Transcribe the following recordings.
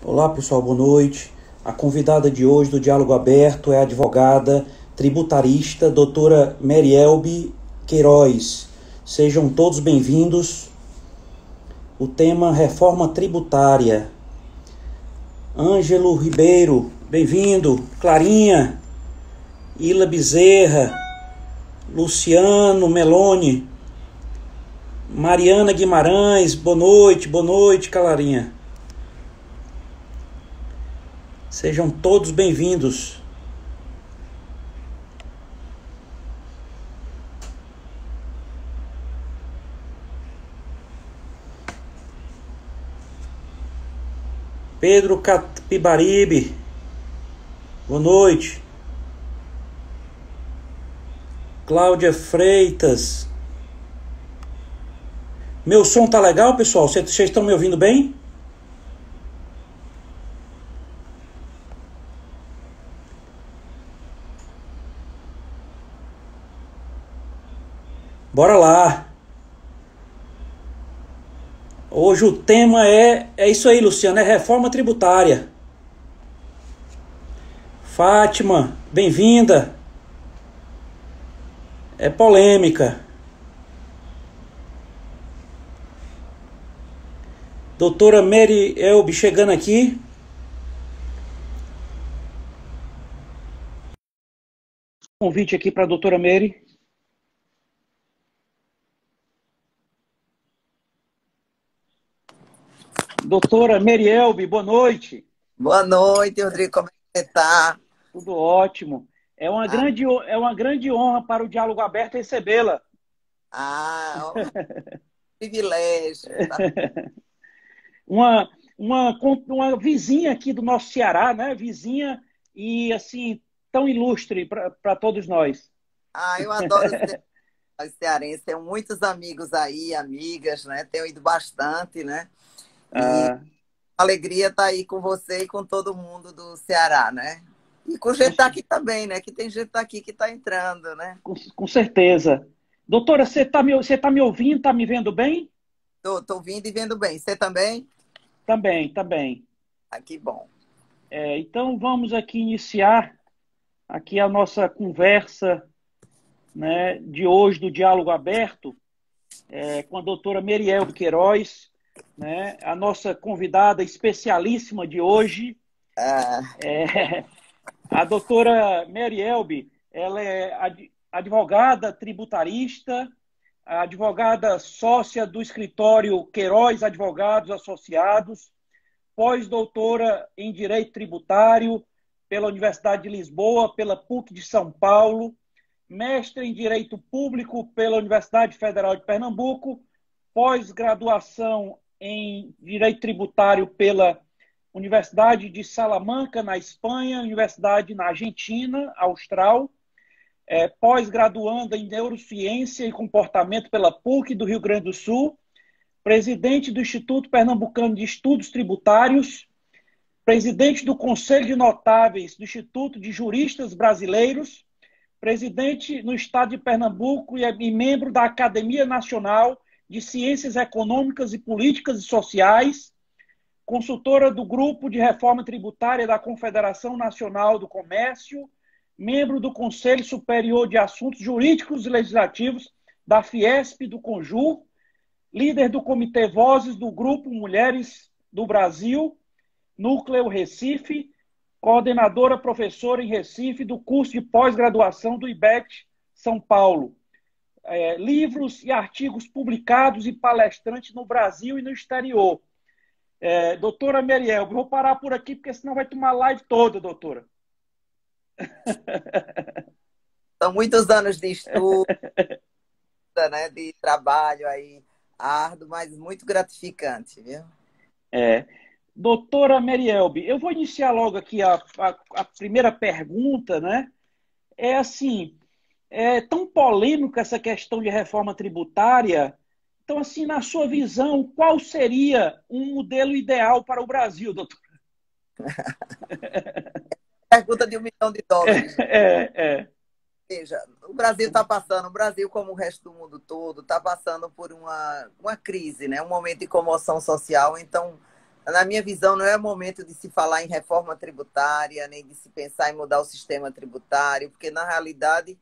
Olá pessoal, boa noite. A convidada de hoje do Diálogo Aberto é a advogada tributarista doutora Merielbe Queiroz. Sejam todos bem-vindos. O tema Reforma Tributária. Ângelo Ribeiro, bem-vindo. Clarinha, Ila Bezerra, Luciano Meloni, Mariana Guimarães, boa noite, Clarinha. Sejam todos bem-vindos. Pedro Capibaribe, boa noite. Cláudia Freitas. Meu som tá legal, pessoal? Vocês estão me ouvindo bem? Bora lá. Hoje o tema é isso aí, Luciano, é reforma tributária. Fátima, bem-vinda. É polêmica. Doutora Merielbe chegando aqui. Convite aqui para a doutora Meri. Doutora Merielbe, boa noite. Boa noite, Rodrigo. Como é que você está? Tudo ótimo. É uma grande honra para o Diálogo Aberto recebê-la. Ó, privilégio. Tá? Uma vizinha aqui do nosso Ceará, né? Vizinha e, assim, tão ilustre para todos nós. Eu adoro os cearenses. Tenho muitos amigos aí, amigas, né? Tenho ido bastante, né? E a alegria estar aí com você e com todo mundo do Ceará, né? E com gente daqui também, né? Que tem gente daqui que está entrando, né? Com certeza. Doutora, você tá me ouvindo, está me vendo bem? Tô ouvindo e vendo bem. Você também? Também. Que bom. Então, vamos aqui iniciar aqui a nossa conversa, né, de hoje do Diálogo Aberto, com a doutora Merielbe Queiroz, né, a nossa convidada especialíssima de hoje. A doutora Merielbe, ela é advogada tributarista, advogada sócia do escritório Queiroz Advogados Associados, pós-doutora em Direito Tributário pela Universidade de Lisboa, pela PUC de São Paulo, mestre em Direito Público pela Universidade Federal de Pernambuco, pós-graduação em Direito Tributário pela Universidade de Salamanca, na Espanha, Universidade na Argentina, Austral, pós-graduanda em Neurociência e Comportamento pela PUC do Rio Grande do Sul, presidente do Instituto Pernambucano de Estudos Tributários, presidente do Conselho de Notáveis do Instituto de Juristas Brasileiros, presidente no estado de Pernambuco e membro da Academia Nacional de Ciências Econômicas e Políticas e Sociais, consultora do Grupo de Reforma Tributária da Confederação Nacional do Comércio, membro do Conselho Superior de Assuntos Jurídicos e Legislativos da Fiesp do Conjur, líder do Comitê Vozes do Grupo Mulheres do Brasil, Núcleo Recife, coordenadora professora em Recife do curso de pós-graduação do IBET São Paulo. Livros e artigos publicados e palestrante no Brasil e no exterior. Doutora Merielbe, vou parar por aqui, porque senão vai tomar live toda, doutora. São muitos anos de estudo, né, de trabalho aí, árduo, mas muito gratificante, viu? Doutora Merielbe, eu vou iniciar logo aqui a primeira pergunta, né? É assim, é tão polêmica essa questão de reforma tributária. Então, assim, na sua visão, qual seria um modelo ideal para o Brasil, doutor? Pergunta de US$ 1 milhão. Veja, o Brasil está passando, o Brasil, como o resto do mundo todo, está passando por uma crise, né? Um momento de comoção social. Então, Na minha visão, não é momento de se falar em reforma tributária, nem de se pensar em mudar o sistema tributário, porque, na realidade,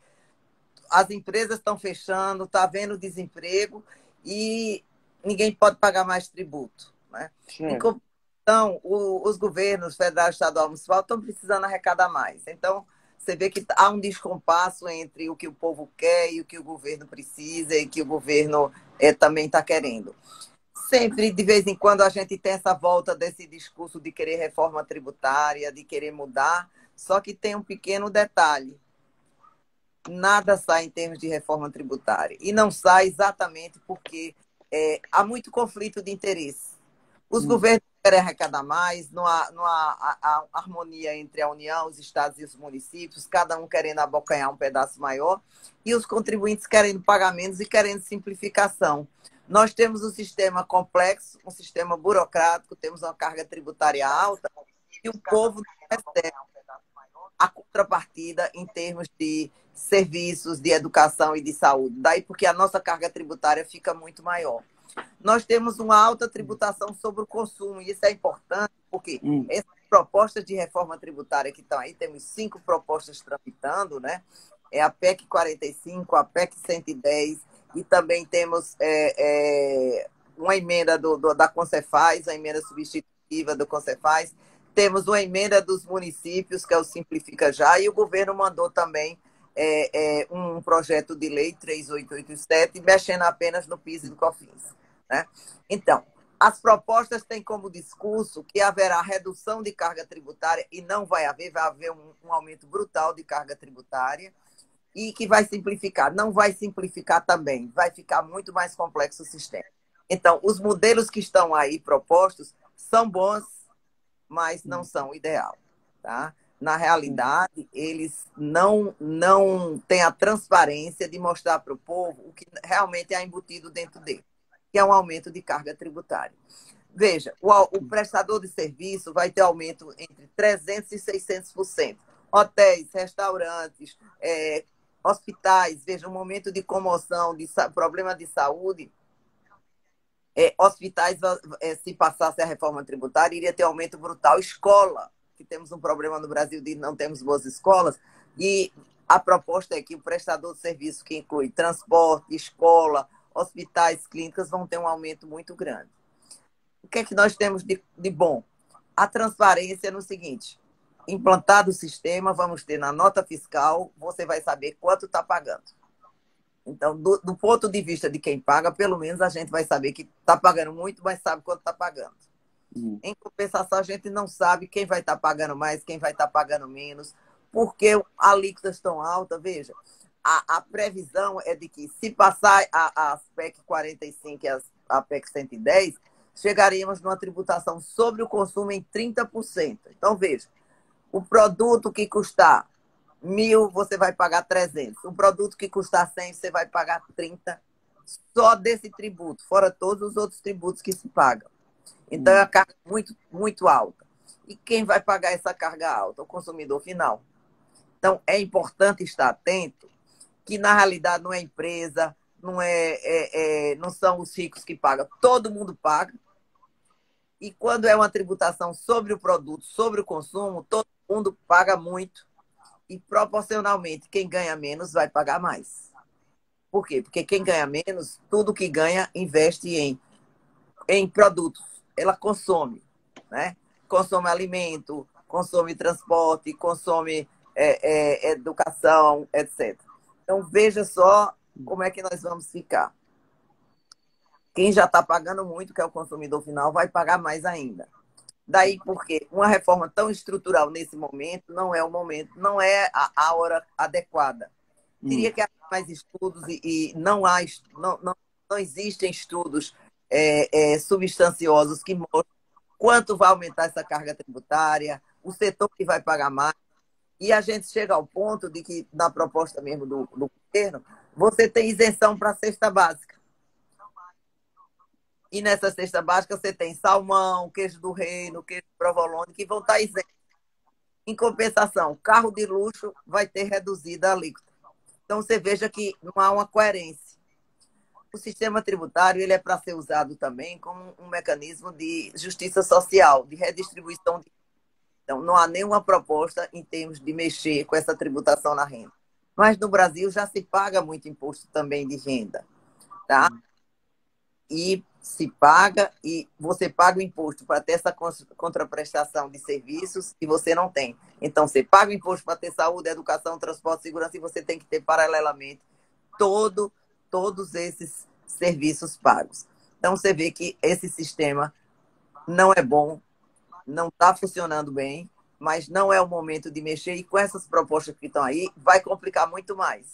as empresas estão fechando, está havendo desemprego e ninguém pode pagar mais tributo, né? Então, os governos federal, estadual e municipal estão precisando arrecadar mais. Então, você vê que há um descompasso entre o que o povo quer e o que o governo precisa e que o governo também está querendo. Sempre, de vez em quando, a gente tem essa volta desse discurso de querer reforma tributária, de querer mudar, só que tem um pequeno detalhe. Nada sai em termos de reforma tributária. E não sai exatamente porque há muito conflito de interesse. Os governos querem arrecadar mais, não há harmonia entre a União, os estados e os municípios, cada um querendo abocanhar um pedaço maior, e os contribuintes querendo pagar menos e querendo simplificação. Nós temos um sistema complexo, um sistema burocrático, temos uma carga tributária alta, e o povo não recebe a contrapartida em termos de serviços, de educação e de saúde. Daí porque a nossa carga tributária fica muito maior. Nós temos uma alta tributação sobre o consumo, e isso é importante, porque essas propostas de reforma tributária que estão aí, temos 5 propostas tramitando, né? É a PEC 45, a PEC 110, e também temos uma emenda da Concefaz, a emenda substitutiva do Concefaz, temos uma emenda dos municípios, que é o Simplifica Já, e o governo mandou também um projeto de lei 3887, mexendo apenas no PIS e no COFINS. Né? Então, as propostas têm como discurso que haverá redução de carga tributária, e não vai haver um aumento brutal de carga tributária, e que vai simplificar. Não vai simplificar também, vai ficar muito mais complexo o sistema. Então, os modelos que estão aí propostos são bons, mas não são o ideal. Tá? Na realidade, eles não têm a transparência de mostrar para o povo o que realmente é embutido dentro dele, que é um aumento de carga tributária. Veja, o prestador de serviço vai ter aumento entre 300% e 600%. Hotéis, restaurantes, hospitais, veja, um momento de comoção, de problema de saúde, hospitais, se passasse a reforma tributária, iria ter aumento brutal. Escola, que temos um problema no Brasil de não termos boas escolas, e a proposta é que o prestador de serviço, que inclui transporte, escola, hospitais, clínicas, vão ter um aumento muito grande. O que é que nós temos de bom? A transparência no seguinte: implantado o sistema, vamos ter na nota fiscal, você vai saber quanto está pagando. Então, do ponto de vista de quem paga, pelo menos a gente vai saber que está pagando muito, mas sabe quanto está pagando. Em compensação, a gente não sabe quem vai estar pagando mais, quem vai estar pagando menos, porque alíquotas tão altas. Veja, a previsão é de que, se passar as PEC 45 e a PEC 110, chegaríamos numa tributação sobre o consumo em 30%. Então, veja, o produto que custar 1.000, você vai pagar 300. O produto que custar 100, você vai pagar 30, só desse tributo, fora todos os outros tributos que se pagam. Então, é uma carga muito, muito alta. E quem vai pagar essa carga alta? O consumidor final. Então, é importante estar atento que, na realidade, não é empresa, não são os ricos que pagam. Todo mundo paga. E quando é uma tributação sobre o produto, sobre o consumo, todo mundo paga muito. E, proporcionalmente, quem ganha menos vai pagar mais. Por quê? Porque quem ganha menos, tudo que ganha, investe em produtos. Ela consome, né? Consome alimento, consome transporte, consome educação, etc. Então, veja só como é que nós vamos ficar. Quem já está pagando muito, que é o consumidor final, vai pagar mais ainda. Daí porque uma reforma tão estrutural nesse momento não é o momento, não é a hora adequada. Teria que haver mais estudos e não existem estudos substanciosos que mostram quanto vai aumentar essa carga tributária, o setor que vai pagar mais. E a gente chega ao ponto de que, na proposta mesmo do governo, você tem isenção para a cesta básica. E nessa cesta básica você tem salmão, queijo do reino, queijo de provolone, que vão estar isentos. Em compensação, carro de luxo vai ter reduzida a alíquota. Então, você veja que não há uma coerência. o sistema tributário ele é para ser usado também como um mecanismo de justiça social, de redistribuição. Então, não há nenhuma proposta em termos de mexer com essa tributação na renda. Mas no Brasil já se paga muito imposto também de renda, tá? E se paga, e você paga o imposto para ter essa contraprestação de serviços e você não tem. Então, você paga o imposto para ter saúde, educação, transporte, segurança, e você tem que ter paralelamente todos esses serviços pagos. Então, você vê que esse sistema não é bom, não está funcionando bem, mas não é o momento de mexer, e com essas propostas que estão aí, vai complicar muito mais.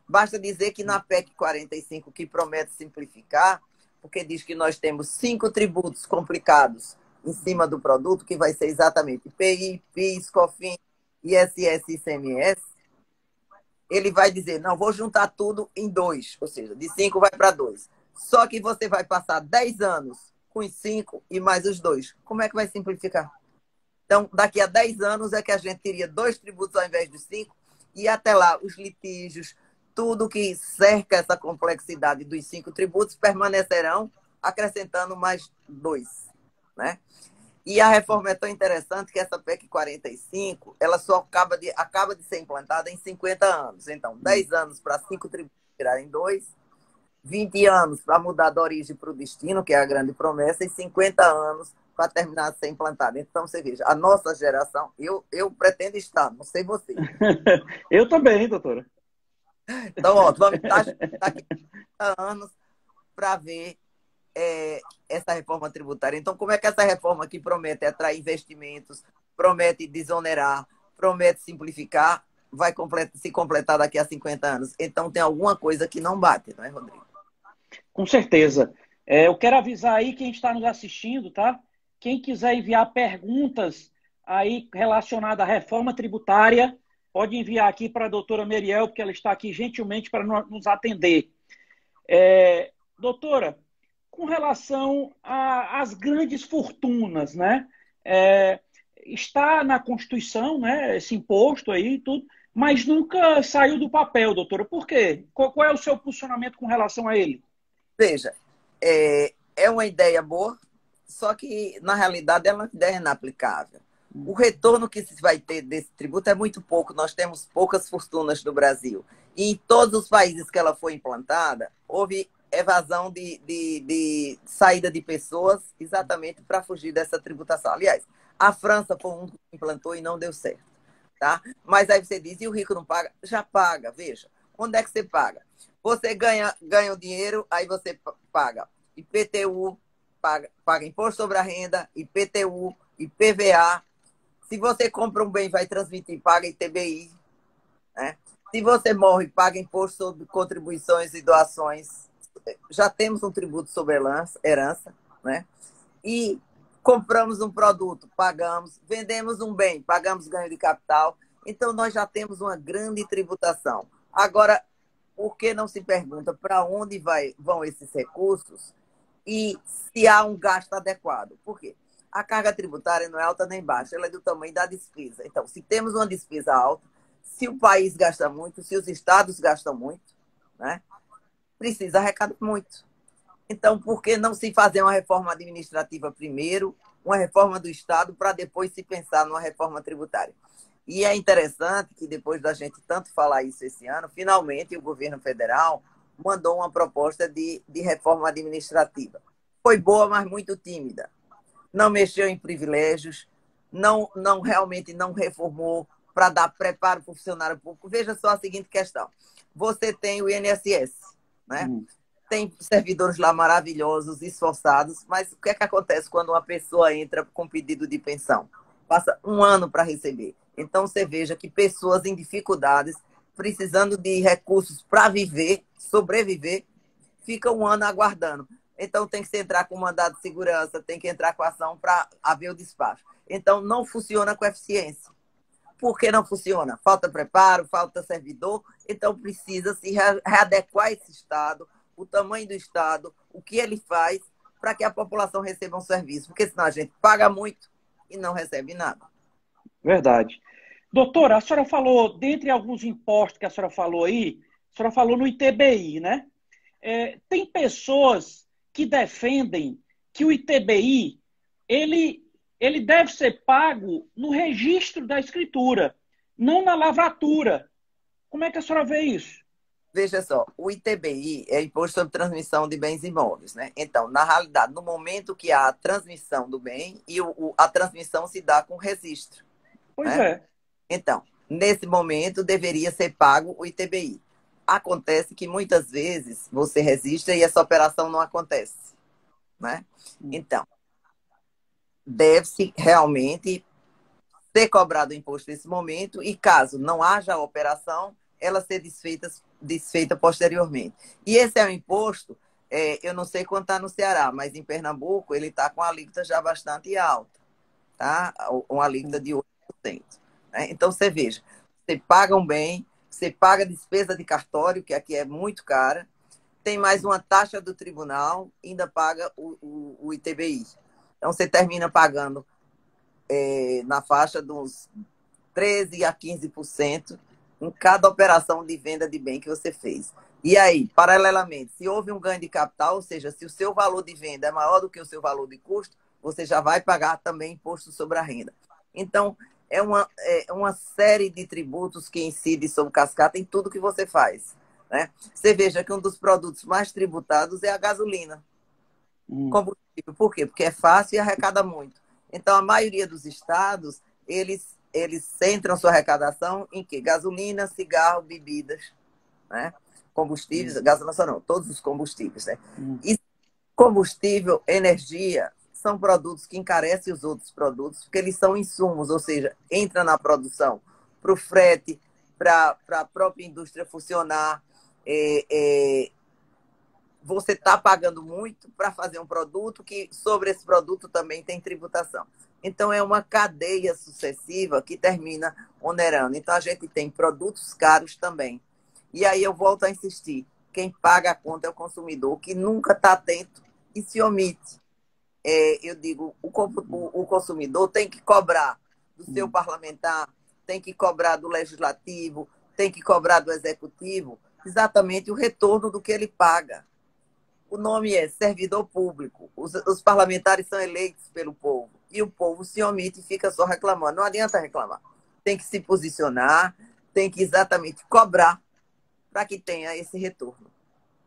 Basta dizer que na PEC 45, que promete simplificar, porque diz que nós temos 5 tributos complicados em cima do produto, que vai ser exatamente IPI, PIS, COFINS, ISS e ICMS, ele vai dizer, não, vou juntar tudo em 2, ou seja, de 5 vai para 2. Só que você vai passar 10 anos com os 5 e mais os 2. Como é que vai simplificar? Então, daqui a 10 anos é que a gente teria 2 tributos ao invés de 5, e até lá, os litígios, tudo que cerca essa complexidade dos 5 tributos permanecerão, acrescentando mais 2, né? E a reforma é tão interessante que essa PEC 45, ela só acaba de ser implantada em 50 anos. Então, 10 anos para 5 tributos virarem 2, 20 anos para mudar da origem para o destino, que é a grande promessa, e 50 anos para terminar de ser implantada. Então, você veja, a nossa geração, eu pretendo estar, não sei você. Eu também, doutora. Então, ó, vamos estar daqui a 50 anos para ver essa reforma tributária. Então, como é que essa reforma que promete atrair investimentos, promete desonerar, promete simplificar, vai se completar daqui a 50 anos? Então, tem alguma coisa que não bate, não é, Rodrigo? Com certeza. Eu quero avisar aí quem está nos assistindo, tá? Quem quiser enviar perguntas aí relacionadas à reforma tributária, pode enviar aqui para a doutora Meriel, porque ela está aqui gentilmente para nos atender. Doutora, com relação às grandes fortunas, né? Está na Constituição, né, esse imposto aí, tudo, mas nunca saiu do papel, doutora. Por quê? Qual é o seu posicionamento com relação a ele? Veja, é uma ideia boa, só que, na realidade, é uma ideia inaplicável. O retorno que se vai ter desse tributo é muito pouco. Nós temos poucas fortunas no Brasil. E em todos os países que ela foi implantada, houve evasão de saída de pessoas exatamente para fugir dessa tributação. Aliás, a França foi um que implantou e não deu certo. Tá? Mas aí você diz, e o rico não paga? Já paga, veja. Onde é que você paga? Você ganha o dinheiro, aí você paga IPTU, paga Imposto sobre a Renda, IPTU, IPVA. Se você compra um bem, vai transmitir, paga ITBI. Né? Se você morre, paga Imposto sobre Contribuições e Doações. Já temos um tributo sobre herança. Né? E compramos um produto, pagamos. Vendemos um bem, pagamos ganho de capital. Então, nós já temos uma grande tributação. Agora, por que não se pergunta para onde vão esses recursos e se há um gasto adequado? Por quê? A carga tributária não é alta nem baixa, ela é do tamanho da despesa. Então, se temos uma despesa alta, se o país gasta muito, se os estados gastam muito, né, precisa arrecadar muito. Então, por que não se fazer uma reforma administrativa primeiro, uma reforma do Estado, para depois se pensar numa reforma tributária? E é interessante que, depois da gente tanto falar isso esse ano, finalmente o governo federal mandou uma proposta de reforma administrativa. Foi boa, mas muito tímida. Não mexeu em privilégios, realmente não reformou para dar preparo para o funcionário público. Veja só a seguinte questão. Você tem o INSS, né? Tem servidores lá maravilhosos, esforçados, mas o que é que acontece quando uma pessoa entra com pedido de pensão? Passa um ano para receber. Então, você veja que pessoas em dificuldades, precisando de recursos para viver, sobreviver, ficam um ano aguardando. Então, tem que se entrar com mandado de segurança, tem que entrar com ação para haver o despacho. Então, não funciona com eficiência. Por que não funciona? Falta preparo, falta servidor. Então, precisa se readequar esse Estado, o tamanho do Estado, o que ele faz, para que a população receba um serviço. Porque senão a gente paga muito e não recebe nada. Verdade. Doutora, a senhora falou, dentre alguns impostos que a senhora falou aí, a senhora falou no ITBI, né? tem pessoas que defendem que o ITBI ele deve ser pago no registro da escritura, não na lavratura. Como é que a senhora vê isso? Veja só, o ITBI é Imposto sobre Transmissão de Bens Imóveis, né? Então, na realidade, no momento que há a transmissão do bem, e a transmissão se dá com registro, Pois né? é. Então, nesse momento, deveria ser pago o ITBI. Acontece que muitas vezes você registra e essa operação não acontece, né? Então, deve-se realmente ser cobrado o imposto nesse momento e, caso não haja a operação, ela ser desfeita posteriormente. E esse é um imposto, eu não sei quanto está no Ceará, mas em Pernambuco ele está com a alíquota já bastante alta, tá? Uma alíquota de 8%. Né? Então, você veja, você paga um bem, você paga despesa de cartório, que aqui é muito cara, tem mais uma taxa do tribunal, ainda paga o ITBI. Então, você termina pagando na faixa dos 13% a 15% em cada operação de venda de bem que você fez. E aí, paralelamente, se houve um ganho de capital, ou seja, se o seu valor de venda é maior do que o seu valor de custo, você já vai pagar também imposto sobre a renda. Então, é uma série de tributos que incidem sobre cascata em tudo que você faz. Né? Você veja que um dos produtos mais tributados é a gasolina. Combustível. Por quê? Porque é fácil e arrecada muito. Então, a maioria dos estados, eles centram sua arrecadação em quê? Gasolina, cigarro, bebidas, né? Combustíveis, gasolina não, todos os combustíveis, né? E combustível, energia, são produtos que encarecem os outros produtos, porque eles são insumos, ou seja, entra na produção para o frete, para a própria indústria funcionar. Você está pagando muito para fazer um produto que sobre esse produto também tem tributação. Então, é uma cadeia sucessiva que termina onerando. Então, a gente tem produtos caros também. E aí eu volto a insistir, quem paga a conta é o consumidor, que nunca está atento e se omite. Eu digo, o consumidor tem que cobrar do seu parlamentar, tem que cobrar do legislativo, tem que cobrar do executivo, exatamente o retorno do que ele paga. O nome é servidor público. Os parlamentares são eleitos pelo povo. E o povo se omite e fica só reclamando. Não adianta reclamar. Tem que se posicionar, tem que exatamente cobrar para que tenha esse retorno.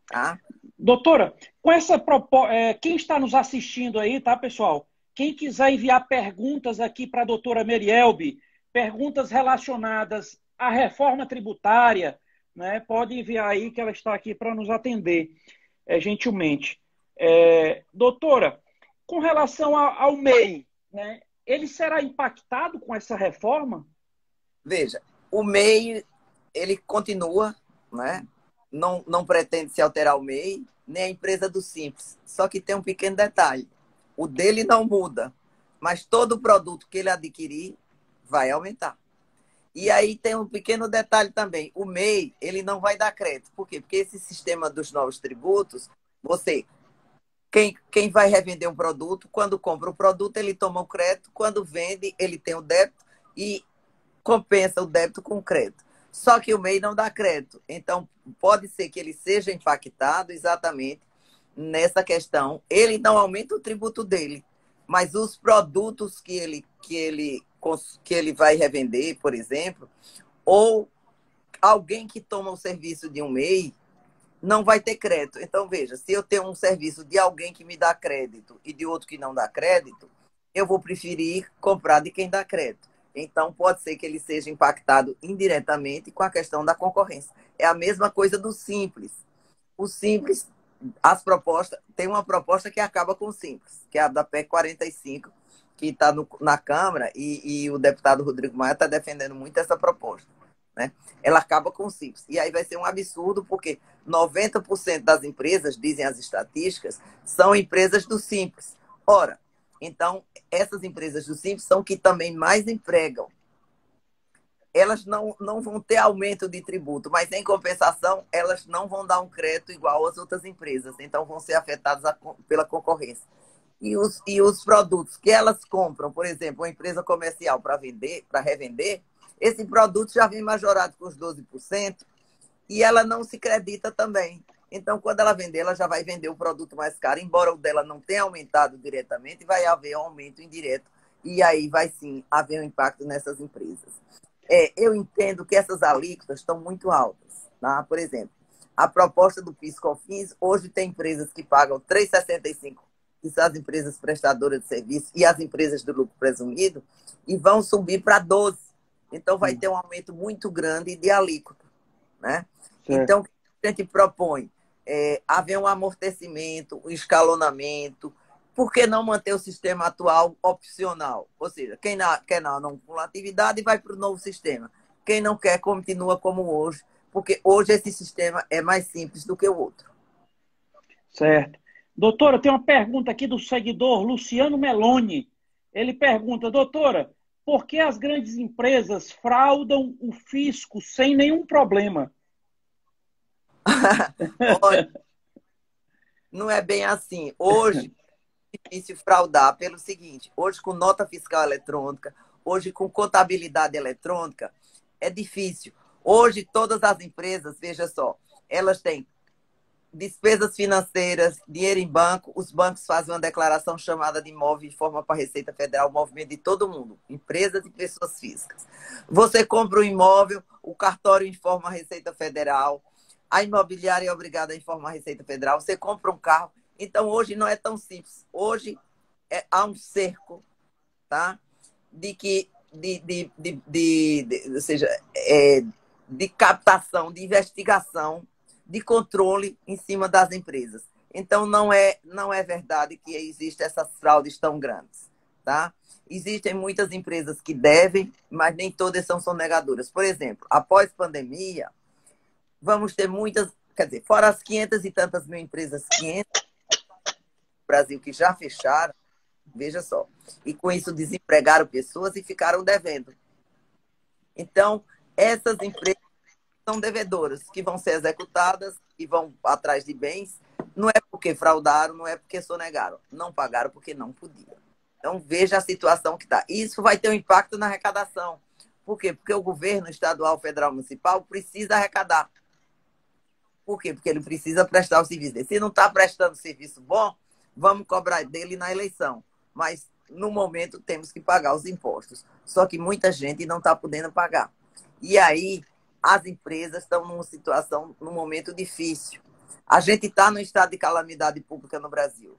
Tá? Doutora, com essa proposta, quem está nos assistindo aí, tá, pessoal? Quem quiser enviar perguntas aqui para a doutora Merielbe, perguntas relacionadas à reforma tributária, né, pode enviar aí que ela está aqui para nos atender. Gentilmente. Doutora, com relação ao MEI, né, ele será impactado com essa reforma? Veja, o MEI, ele continua, né? Não pretende se alterar o MEI, nem a empresa do Simples. Só que tem um pequeno detalhe. O dele não muda, mas todo produto que ele adquirir vai aumentar. E aí tem um pequeno detalhe também. O MEI, ele não vai dar crédito. Por quê? Porque esse sistema dos novos tributos, quem vai revender um produto, quando compra o produto, ele toma o crédito, quando vende, ele tem o débito e compensa o débito com o crédito. Só que o MEI não dá crédito. Então, pode ser que ele seja impactado exatamente nessa questão. Ele não aumenta o tributo dele, mas os produtos que ele vai revender, por exemplo, ou alguém que toma o serviço de um MEI, não vai ter crédito. Então, veja, se eu tenho um serviço de alguém que me dá crédito e de outro que não dá crédito, eu vou preferir comprar de quem dá crédito. Então, pode ser que ele seja impactado indiretamente com a questão da concorrência. É a mesma coisa do Simples. O Simples, tem uma proposta que acaba com o Simples, que é a da PEC 45, que está na Câmara, e o deputado Rodrigo Maia está defendendo muito essa proposta. Né? Ela acaba com o Simples. E aí vai ser um absurdo, porque 90% das empresas, dizem as estatísticas, são empresas do Simples. Ora, então, essas empresas do Simples são que também mais empregam. Elas não vão ter aumento de tributo, mas, em compensação, elas não vão dar um crédito igual às outras empresas. Então, vão ser afetadas pela concorrência. E os produtos que elas compram, por exemplo, uma empresa comercial para revender, esse produto já vem majorado com os 12% e ela não se credita também. Então, quando ela vender, ela já vai vender o produto mais caro, embora o dela não tenha aumentado diretamente, vai haver um aumento indireto. E aí vai sim haver um impacto nessas empresas. Eu entendo que essas alíquotas estão muito altas. Tá? Por exemplo, a proposta do PIS/COFINS, hoje tem empresas que pagam 3,65, que são as empresas prestadoras de serviço e as empresas do lucro presumido, e vão subir para 12. Então, vai ter um aumento muito grande de alíquota. Né? Então, o que a gente propõe? Haver um amortecimento, um escalonamento. Por que não manter o sistema atual opcional? Ou seja, quem quer não cumulatividade vai para o novo sistema. Quem não quer, continua como hoje, porque hoje esse sistema é mais simples do que o outro. Certo. Doutora, tem uma pergunta aqui do seguidor Luciano Meloni. Ele pergunta, doutora, por que as grandes empresas fraudam o fisco sem nenhum problema? Olha, não é bem assim. Hoje é difícil fraudar pelo seguinte, hoje com nota fiscal eletrônica, hoje com contabilidade eletrônica, é difícil. Hoje todas as empresas, veja só, elas têm despesas financeiras, dinheiro em banco, os bancos fazem uma declaração chamada de imóvel e forma para a Receita Federal, o movimento de todo mundo, empresas e pessoas físicas. Você compra um imóvel, o cartório informa a Receita Federal, a imobiliária é obrigada a informar a Receita Federal, você compra um carro. Então, hoje não é tão simples. Hoje há um cerco, tá? Ou seja, de captação, de investigação, de controle em cima das empresas. Então, não é verdade que existem essas fraudes tão grandes. Tá? Existem muitas empresas que devem, mas nem todas são sonegadoras. Por exemplo, após pandemia, vamos ter muitas, quer dizer, fora as 500 e tantas mil empresas, 500 no Brasil que já fecharam, veja só, e com isso desempregaram pessoas e ficaram devendo. Então, essas empresas são devedoras, que vão ser executadas e vão atrás de bens, não é porque fraudaram, não é porque sonegaram, não pagaram porque não podiam. Então, veja a situação que está. Isso vai ter um impacto na arrecadação. Por quê? Porque o governo estadual, federal, municipal precisa arrecadar. Por quê? Porque ele precisa prestar o serviço dele. Se não está prestando serviço bom, vamos cobrar dele na eleição. Mas, no momento, temos que pagar os impostos. Só que muita gente não está podendo pagar. E aí, as empresas estão numa situação, num momento difícil. A gente está no estado de calamidade pública no Brasil.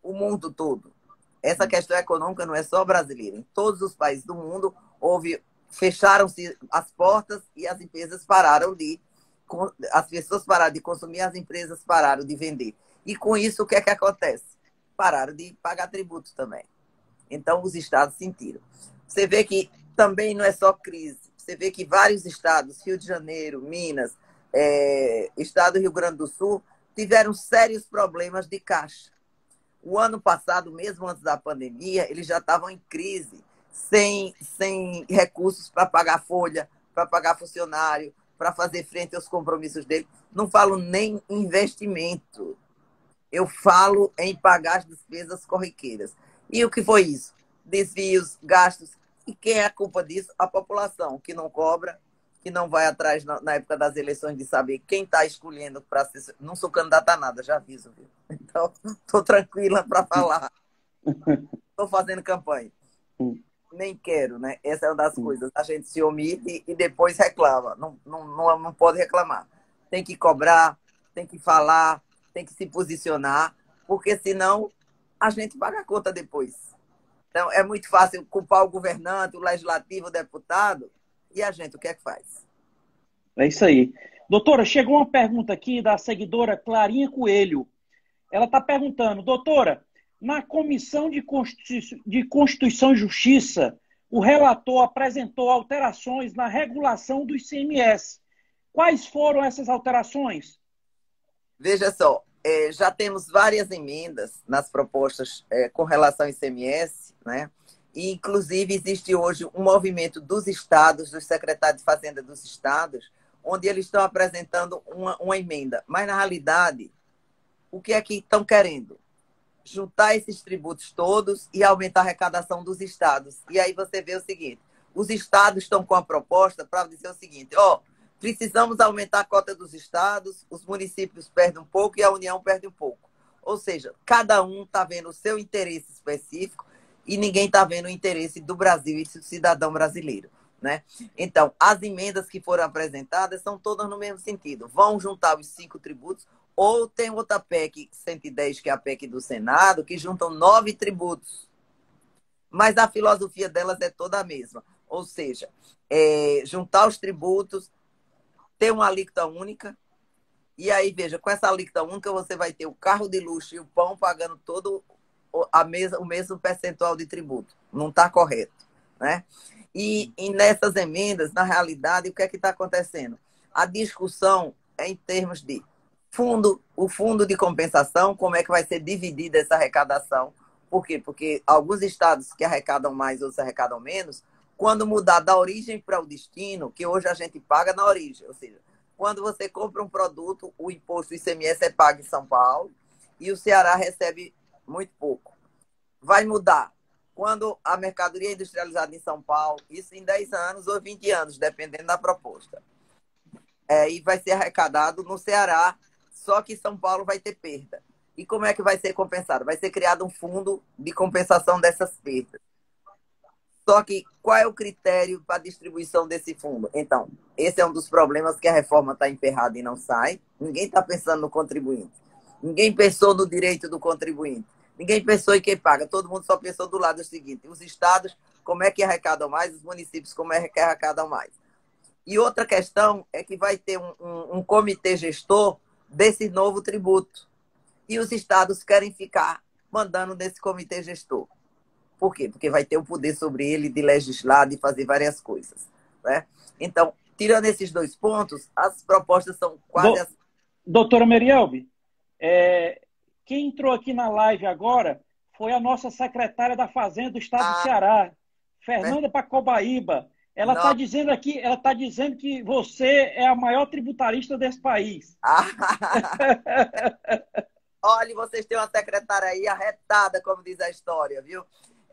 O mundo todo. Essa questão econômica não é só brasileira. Em todos os países do mundo, fecharam-se as portas e as empresas pararam as pessoas pararam de consumir, as empresas pararam de vender. E com isso, o que é que acontece? Pararam de pagar tributos também. Então, os estados sentiram. Você vê que também não é só crise. Você vê que vários estados, Rio de Janeiro, Minas, estado do Rio Grande do Sul, tiveram sérios problemas de caixa. O ano passado, mesmo antes da pandemia, eles já estavam em crise, sem recursos para pagar folha, para pagar funcionário, para fazer frente aos compromissos dele. Não falo nem em investimento. Eu falo em pagar as despesas corriqueiras. E o que foi isso? Desvios, gastos. E quem é a culpa disso? A população, que não cobra, que não vai atrás na época das eleições de saber quem está escolhendo para ser. Não sou candidata a nada, já aviso, viu? Então, estou tranquila para falar. Estou fazendo campanha. Nem quero, né? Essa é uma das coisas. A gente se omite e depois reclama. Não pode reclamar. Tem que cobrar, tem que falar, tem que se posicionar, porque senão a gente paga a conta depois. Então, é muito fácil culpar o governante, o legislativo, o deputado, e a gente, o que é que faz? É isso aí. Doutora, chegou uma pergunta aqui da seguidora Clarinha Coelho. Ela está perguntando, doutora, na Comissão de Constituição e Justiça, o relator apresentou alterações na regulação do ICMS. Quais foram essas alterações? Veja só, já temos várias emendas nas propostas com relação ao ICMS, né? E, inclusive, existe hoje um movimento dos estados, dos secretários de Fazenda dos estados, onde eles estão apresentando uma emenda. Mas, na realidade, o que é que estão querendo? Juntar esses tributos todos e aumentar a arrecadação dos estados. E aí você vê o seguinte, os estados estão com a proposta para dizer o seguinte, Precisamos aumentar a cota dos estados, os municípios perdem um pouco e a União perde um pouco. Ou seja, cada um está vendo o seu interesse específico e ninguém está vendo o interesse do Brasil e do cidadão brasileiro, né? Então, as emendas que foram apresentadas são todas no mesmo sentido. Vão juntar os 5 tributos, ou tem outra PEC 110, que é a PEC do Senado, que juntam 9 tributos. Mas a filosofia delas é toda a mesma. Ou seja, juntar os tributos, ter uma alíquota única, e aí, veja, com essa alíquota única, você vai ter o carro de luxo e o pão pagando todo o mesmo percentual de tributo. Não está correto, né? E nessas emendas, na realidade, o que é que está acontecendo? A discussão é em termos de o fundo de compensação, como é que vai ser dividida essa arrecadação. Por quê? Porque alguns estados que arrecadam mais, outros arrecadam menos, quando mudar da origem para o destino, que hoje a gente paga na origem, ou seja, quando você compra um produto, o imposto do ICMS é pago em São Paulo e o Ceará recebe muito pouco. Vai mudar quando a mercadoria é industrializada em São Paulo, isso em 10 anos ou 20 anos, dependendo da proposta. E vai ser arrecadado no Ceará, só que São Paulo vai ter perda. E como é que vai ser compensado? Vai ser criado um fundo de compensação dessas perdas. Só que qual é o critério para a distribuição desse fundo? Então, esse é um dos problemas que a reforma está emperrada e não sai. Ninguém está pensando no contribuinte. Ninguém pensou no direito do contribuinte. Ninguém pensou em quem paga. Todo mundo só pensou do lado seguinte. Os estados, como é que arrecadam mais? Os municípios, como é que arrecadam mais? E outra questão é que vai ter um comitê gestor desse novo tributo. E os estados querem ficar mandando nesse comitê gestor. Por quê? Porque vai ter o poder sobre ele de legislar, de fazer várias coisas, né? Então, tirando esses 2 pontos, as propostas são quase... Doutora Merielbe, quem entrou aqui na live agora foi a nossa secretária da Fazenda do Estado do Ceará, Fernanda Pacobaíba. Ela está dizendo aqui, ela está dizendo que você é a maior tributarista desse país. Olha, vocês têm uma secretária aí arretada, como diz a história, viu?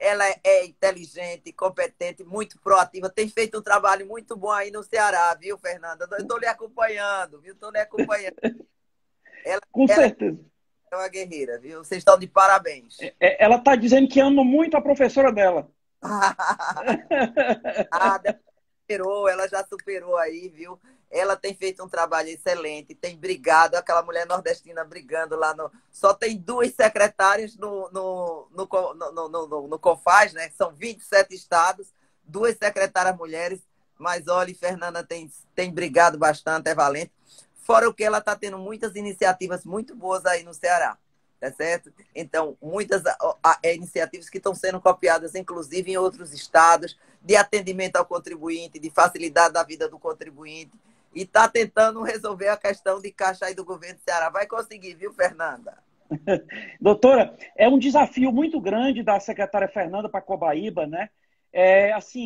Ela é inteligente, competente, muito proativa. Tem feito um trabalho muito bom aí no Ceará, viu, Fernanda? Eu estou lhe acompanhando, viu? Estou lhe acompanhando. Com certeza. É uma guerreira, viu? Vocês estão de parabéns. Ela está dizendo que ama muito a professora dela. Ela já superou aí, viu? Ela tem feito um trabalho excelente, tem brigado, aquela mulher nordestina brigando lá no... Só tem 2 secretárias no CONFAZ, né? São 27 estados, 2 secretárias mulheres, mas olha, Fernanda tem brigado bastante, é valente. Fora o que ela está tendo muitas iniciativas muito boas aí no Ceará, tá certo? Então, muitas iniciativas que estão sendo copiadas, inclusive em outros estados, de atendimento ao contribuinte, de facilidade da vida do contribuinte, e está tentando resolver a questão de caixa aí do governo do Ceará. Vai conseguir, viu, Fernanda? Doutora, é um desafio muito grande da secretária Fernanda Pacobaíba, né?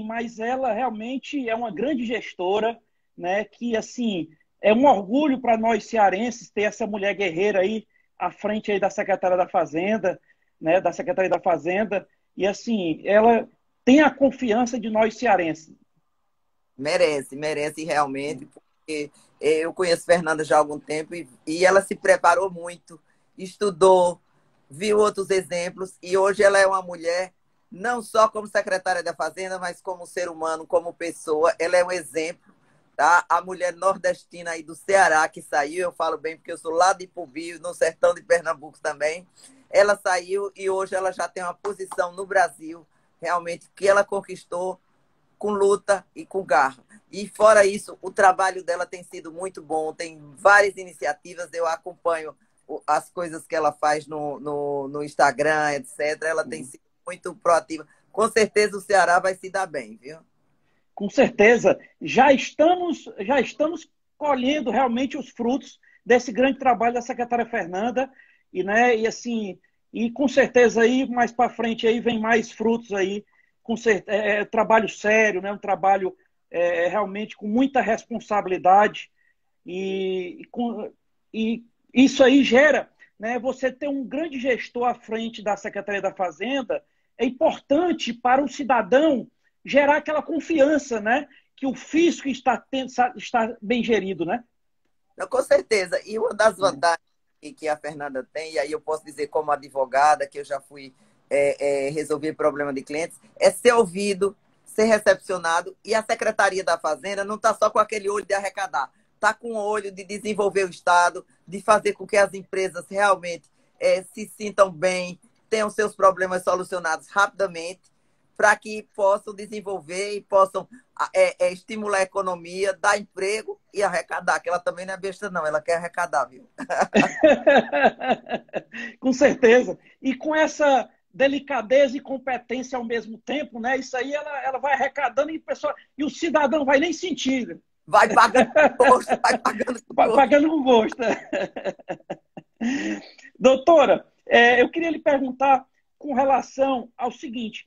Mas ela realmente é uma grande gestora, né? Que, assim, é um orgulho para nós cearenses ter essa mulher guerreira aí à frente aí da secretária da Fazenda, né? Da Secretaria da Fazenda. E, assim, ela tem a confiança de nós cearenses. Merece realmente, porque eu conheço Fernanda já há algum tempo e ela se preparou muito, estudou, viu outros exemplos e hoje ela é uma mulher, não só como secretária da Fazenda, mas como ser humano, como pessoa, ela é um exemplo, tá? A mulher nordestina aí do Ceará que saiu, eu falo bem porque eu sou lá de Ipubi, no sertão de Pernambuco também, ela saiu e hoje ela já tem uma posição no Brasil, realmente, que ela conquistou com luta e com garra. E fora isso, o trabalho dela tem sido muito bom, tem várias iniciativas, eu acompanho as coisas que ela faz no Instagram, etc. Ela tem sido muito proativa. Com certeza o Ceará vai se dar bem, viu? Com certeza. Já estamos colhendo realmente os frutos desse grande trabalho da secretária Fernanda, e com certeza aí mais para frente aí vem mais frutos aí, trabalho sério, né? Um trabalho realmente com muita responsabilidade e isso aí gera, né? Você ter um grande gestor à frente da Secretaria da Fazenda é importante para o cidadão gerar aquela confiança, né? que o fisco está bem gerido, né? Não, com certeza. E uma das vantagens que a Fernanda tem, e aí eu posso dizer como advogada, que eu já fui resolver problema de clientes, é ser ouvido, ser recepcionado, e a Secretaria da Fazenda não está só com aquele olho de arrecadar, está com o olho de desenvolver o Estado, de fazer com que as empresas realmente se sintam bem, tenham seus problemas solucionados rapidamente, para que possam desenvolver e possam estimular a economia, dar emprego e arrecadar, que ela também não é besta não, ela quer arrecadar, viu? Com certeza. E com essa delicadeza e competência ao mesmo tempo, né? Isso aí ela vai arrecadando e o cidadão vai nem sentir. Vai pagando com gosto, vai pagando com gosto. Pagando com gosto. Doutora, eu queria lhe perguntar com relação ao seguinte,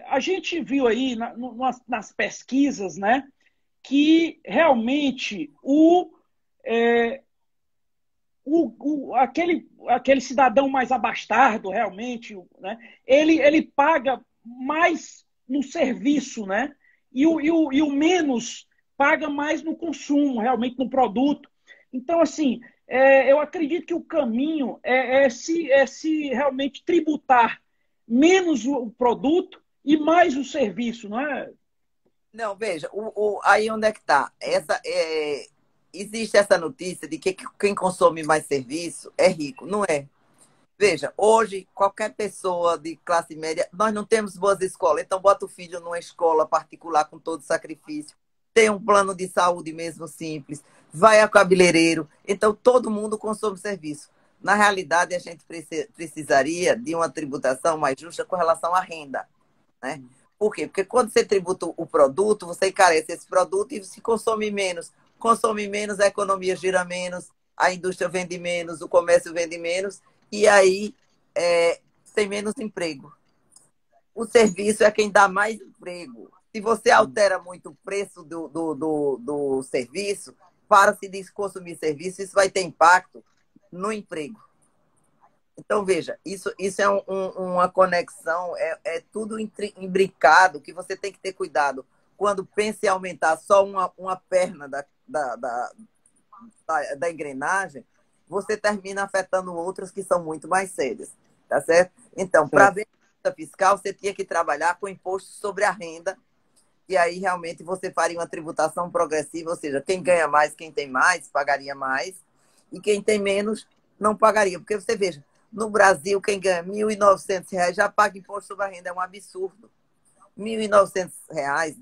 a gente viu aí nas pesquisas, né, que realmente aquele cidadão mais abastardo, realmente, né, ele paga mais no serviço, né, e o menos paga mais no consumo, realmente no produto. Então, assim, eu acredito que o caminho se realmente tributar menos o produto e mais o serviço, não é? Não, veja, aí onde é que está? Existe essa notícia de que quem consome mais serviço é rico. Não é. Veja, hoje, qualquer pessoa de classe média, nós não temos boas escolas, então bota o filho numa escola particular com todo sacrifício, tem um plano de saúde mesmo simples, vai a cabeleireiro, então todo mundo consome serviço. Na realidade, a gente precisaria de uma tributação mais justa com relação à renda, né? Por quê? Porque quando você tributa o produto, você encarece esse produto e se consome menos. Consome menos, a economia gira menos, a indústria vende menos, o comércio vende menos, e aí tem menos emprego. O serviço é quem dá mais emprego. Se você altera muito o preço do serviço, para se consumir serviço, isso vai ter impacto no emprego. Então, veja, isso é uma conexão, tudo imbricado, que você tem que ter cuidado. Quando pensa em aumentar só uma perna da engrenagem, você termina afetando outras que são muito mais sérias, tá certo? Então, para ver a fiscal, você tinha que trabalhar com imposto sobre a renda, e aí realmente você faria uma tributação progressiva, ou seja, quem ganha mais, quem tem mais, pagaria mais, e quem tem menos, não pagaria. Porque você veja, no Brasil, quem ganha R$ 1.900 já paga imposto sobre a renda, é um absurdo. R$ 1.900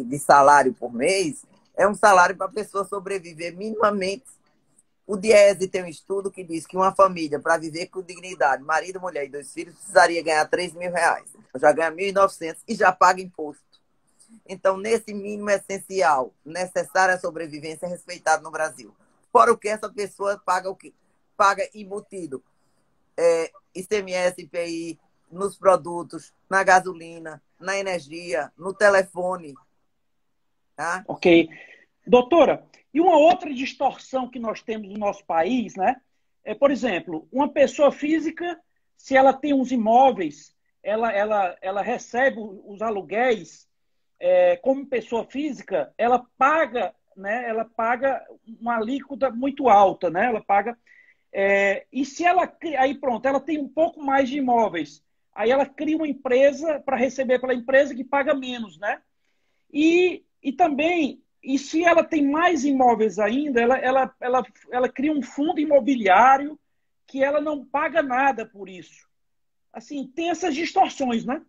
de salário por mês é um salário para a pessoa sobreviver minimamente. O Diese tem um estudo que diz que uma família, para viver com dignidade, marido, mulher e 2 filhos, precisaria ganhar R$ 3.000. Já ganha 1.900 e já paga imposto. Então, nesse mínimo essencial, necessário à sobrevivência, é respeitado no Brasil. Fora o que essa pessoa paga o quê? Paga embutido. ICMS, IPI, nos produtos, na gasolina, na energia, no telefone. Tá? Ok. Doutora, e uma outra distorção que nós temos no nosso país, né? Por exemplo, uma pessoa física, se ela tem uns imóveis, ela recebe os aluguéis, como pessoa física, ela paga, né? Ela paga uma alíquota muito alta, né? Ela paga. E se ela. Aí pronto, ela tem um pouco mais de imóveis. Aí ela cria uma empresa para receber pela empresa que paga menos, né? E também, e se ela tem mais imóveis ainda, ela cria um fundo imobiliário que ela não paga nada por isso. Assim, tem essas distorções, né?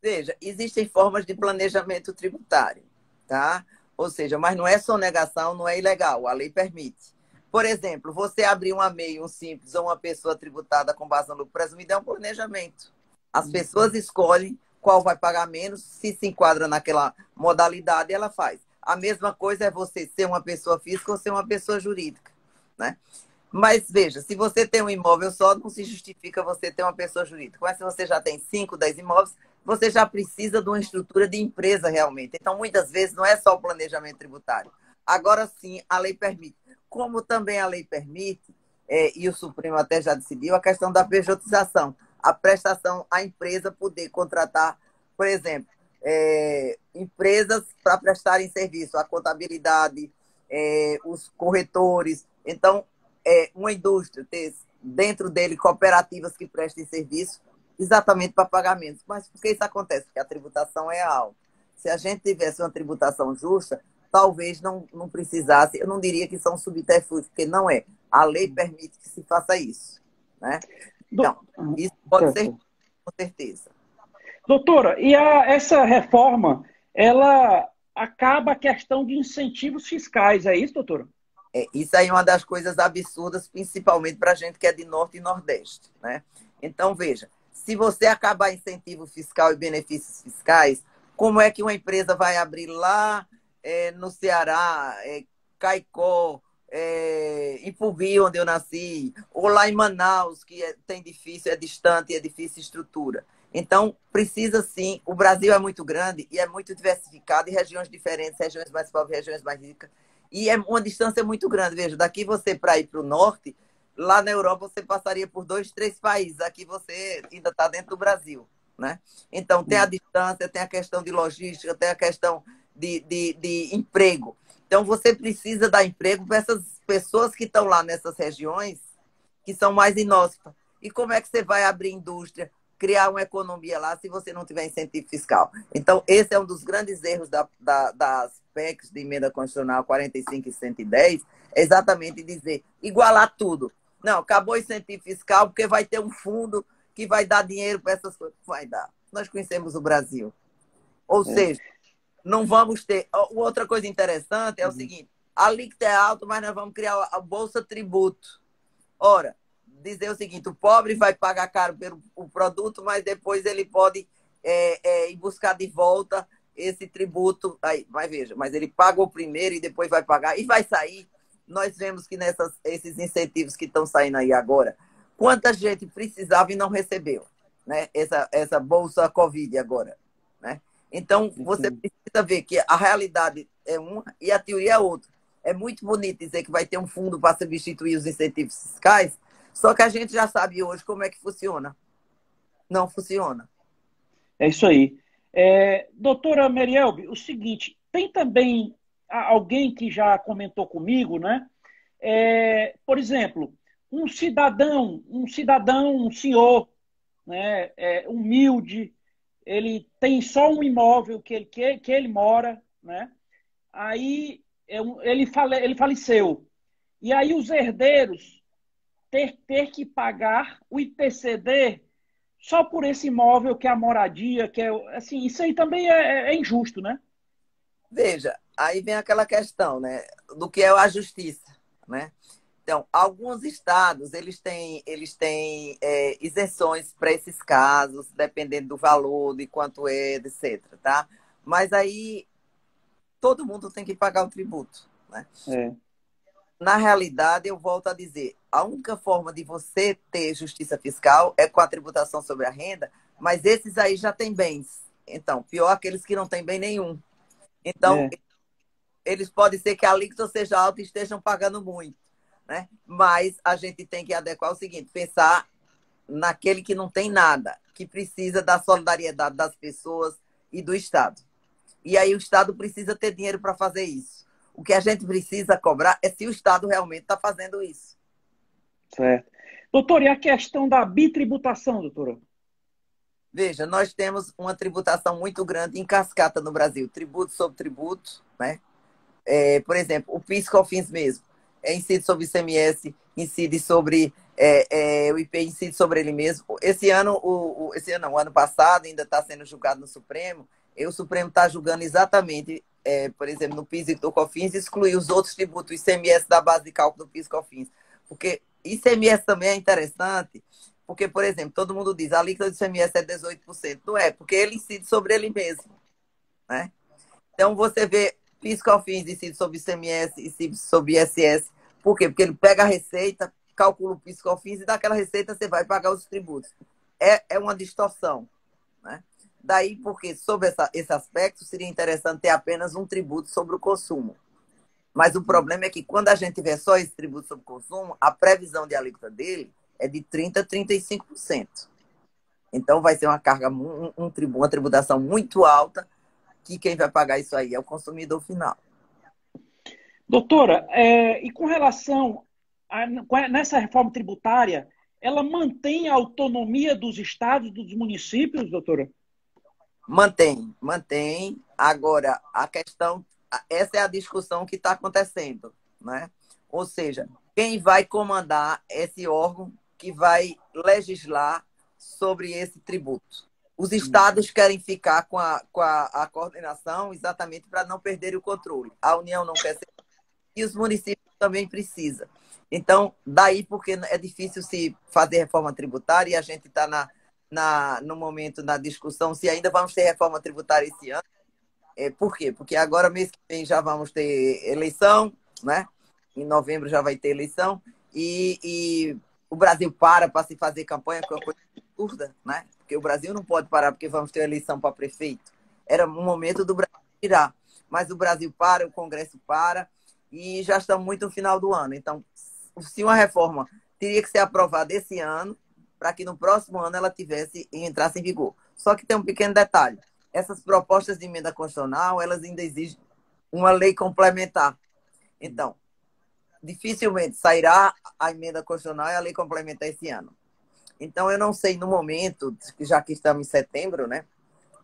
Veja, existem formas de planejamento tributário, tá? Ou seja, mas não é sonegação, não é ilegal, a lei permite. Por exemplo, você abrir uma MEI, um simples ou uma pessoa tributada com base no lucro presumido é um planejamento. As pessoas escolhem qual vai pagar menos, se enquadra naquela modalidade, ela faz. A mesma coisa é você ser uma pessoa física ou ser uma pessoa jurídica, né? Mas veja, se você tem um imóvel só, não se justifica você ter uma pessoa jurídica. Mas se você já tem 5, 10 imóveis, você já precisa de uma estrutura de empresa realmente. Então, muitas vezes, não é só o planejamento tributário. Agora sim, a lei permite. Como também a lei permite, e o Supremo até já decidiu, a questão da pejotização. A prestação à empresa poder contratar, por exemplo, empresas para prestarem serviço, a contabilidade, os corretores. Então, uma indústria ter dentro dele cooperativas que prestem serviço exatamente para pagamentos. Mas por que isso acontece? Porque a tributação é alta. Se a gente tivesse uma tributação justa, talvez não precisasse, eu não diria que são subterfúgios, porque não é. A lei permite que se faça isso. Né? Então, isso pode ser, com certeza. Doutora, e essa reforma, ela acaba a questão de incentivos fiscais, é isso, doutora? Isso aí é uma das coisas absurdas, principalmente para a gente que é de Norte e Nordeste. Né? Então, veja, se você acabar incentivo fiscal e benefícios fiscais, como é que uma empresa vai abrir lá no Ceará, Caicó, Ipubi, onde eu nasci, ou lá em Manaus, que tem difícil, é distante, é difícil estrutura. Então, precisa sim, o Brasil é muito grande e é muito diversificado, em regiões diferentes, regiões mais pobres, regiões mais ricas, e é uma distância muito grande. Veja, daqui você para ir para o norte, lá na Europa você passaria por 2, 3 países, aqui você ainda está dentro do Brasil. Né? Então, tem a distância, tem a questão de logística, tem a questão de emprego. Então, você precisa dar emprego para essas pessoas que estão lá nessas regiões que são mais inóspitas. E como é que você vai abrir indústria, criar uma economia lá se você não tiver incentivo fiscal? Então, esse é um dos grandes erros das PECs de emenda constitucional 45 e 110, é exatamente dizer, igualar tudo. Não, acabou o incentivo fiscal porque vai ter um fundo que vai dar dinheiro para essas coisas. Vai dar. Nós conhecemos o Brasil. Ou seja, não vamos ter... Outra coisa interessante é o seguinte, a alíquota é alta, mas nós vamos criar a Bolsa Tributo. Ora, dizer o seguinte, o pobre vai pagar caro pelo produto, mas depois ele pode ir buscar de volta esse tributo. Aí, mas veja, mas ele pagou primeiro e depois vai pagar. E vai sair. Nós vemos que esses incentivos que estão saindo aí agora, quanta gente precisava e não recebeu, né? Essa Bolsa Covid agora. Né? Então, você precisa ver que a realidade é uma e a teoria é outra. É muito bonito dizer que vai ter um fundo para substituir os incentivos fiscais, só que a gente já sabe hoje como é que funciona. Não funciona. É isso aí. Doutora Merielbe, o seguinte, tem também alguém que já comentou comigo, né? Por exemplo, um senhor, né, humilde, ele tem só um imóvel que ele mora, né? Aí ele faleceu. E aí os herdeiros ter que pagar o IPCD só por esse imóvel que é a moradia, que assim, isso aí também é injusto, né? Veja, aí vem aquela questão, né, do que é a justiça, né? Então, alguns estados, eles têm isenções para esses casos, dependendo do valor, de quanto é, etc, tá? Mas aí todo mundo tem que pagar o tributo, né? Na realidade, eu volto a dizer, a única forma de você ter justiça fiscal é com a tributação sobre a renda, mas esses aí já têm bens. Então, pior aqueles que não têm bem nenhum. Então, eles podem ser que a alíquota seja alta e estejam pagando muito. Né? Mas a gente tem que adequar o seguinte, pensar naquele que não tem nada, que precisa da solidariedade das pessoas e do Estado. E aí o Estado precisa ter dinheiro para fazer isso. O que a gente precisa cobrar é se o Estado realmente está fazendo isso. Certo. Doutor, e a questão da bitributação, doutora? Veja, nós temos uma tributação muito grande em cascata no Brasil. Tributo sobre tributo, né? Por exemplo, o PIS/COFINS mesmo. Incide sobre o ICMS, incide sobre o IPI, incide sobre ele mesmo. Esse ano, o ano passado, ainda está sendo julgado no Supremo, e o Supremo está julgando exatamente, por exemplo, no PIS e no COFINS, excluir os outros tributos, o ICMS da base de cálculo do PIS e COFINS. Porque ICMS também é interessante, porque, por exemplo, todo mundo diz a alíquota do ICMS é 18%. Não é, porque ele incide sobre ele mesmo. Né? Então, você vê PIS/COFINS incide sobre ICMS, incide sobre ISS. Por quê? Porque ele pega a receita, calcula o PIS/COFINS e daquela receita você vai pagar os tributos. É uma distorção. Né? Daí, porque sobre esse aspecto, seria interessante ter apenas um tributo sobre o consumo. Mas o problema é que quando a gente tiver só esse tributo sobre o consumo, a previsão de alíquota dele é de 30% a 35%. Então, vai ser uma carga, uma tributação muito alta, que quem vai pagar isso aí é o consumidor final. Doutora, e com relação nessa reforma tributária, ela mantém a autonomia dos estados, dos municípios, doutora? Mantém, mantém. Agora, a questão, essa é a discussão que está acontecendo, né? Ou seja, quem vai comandar esse órgão que vai legislar sobre esse tributo? Os estados querem ficar com a coordenação exatamente para não perder o controle. A União não quer ser, e os municípios também precisam. Então, daí porque é difícil se fazer reforma tributária e a gente está no momento, na discussão, se ainda vamos ter reforma tributária esse ano. Por quê? Porque agora, mês que vem, já vamos ter eleição, né? Em novembro já vai ter eleição, e o Brasil para se fazer campanha, que é uma coisa absurda, né? Porque o Brasil não pode parar porque vamos ter eleição para prefeito. Era um momento do Brasil tirar. Mas o Brasil para, o Congresso para, e já estamos muito no final do ano. Então, se uma reforma teria que ser aprovada esse ano, para que no próximo ano ela entrasse em vigor. Só que tem um pequeno detalhe. Essas propostas de emenda constitucional, elas ainda exigem uma lei complementar. Então, dificilmente sairá a emenda constitucional e a lei complementar esse ano. Então, eu não sei no momento, já que estamos em setembro, né?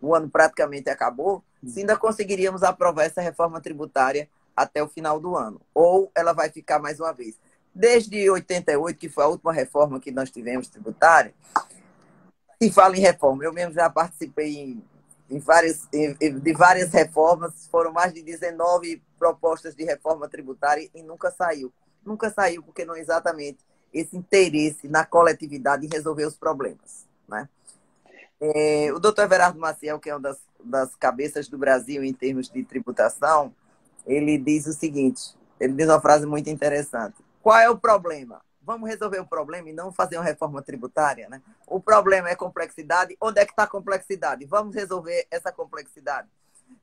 O ano praticamente acabou, se ainda conseguiríamos aprovar essa reforma tributária até o final do ano. Ou ela vai ficar mais uma vez. Desde 88, que foi a última reforma que nós tivemos tributária, se fala em reforma, eu mesmo já participei de várias reformas, foram mais de 19 propostas de reforma tributária e nunca saiu. Nunca saiu porque não é exatamente esse interesse na coletividade em resolver os problemas, né? O doutor Everardo Maciel, que é uma das cabeças do Brasil em termos de tributação, ele diz o seguinte, ele diz uma frase muito interessante. Qual é o problema? Vamos resolver o problema e não fazer uma reforma tributária, né? O problema é complexidade. Onde é que está a complexidade? Vamos resolver essa complexidade.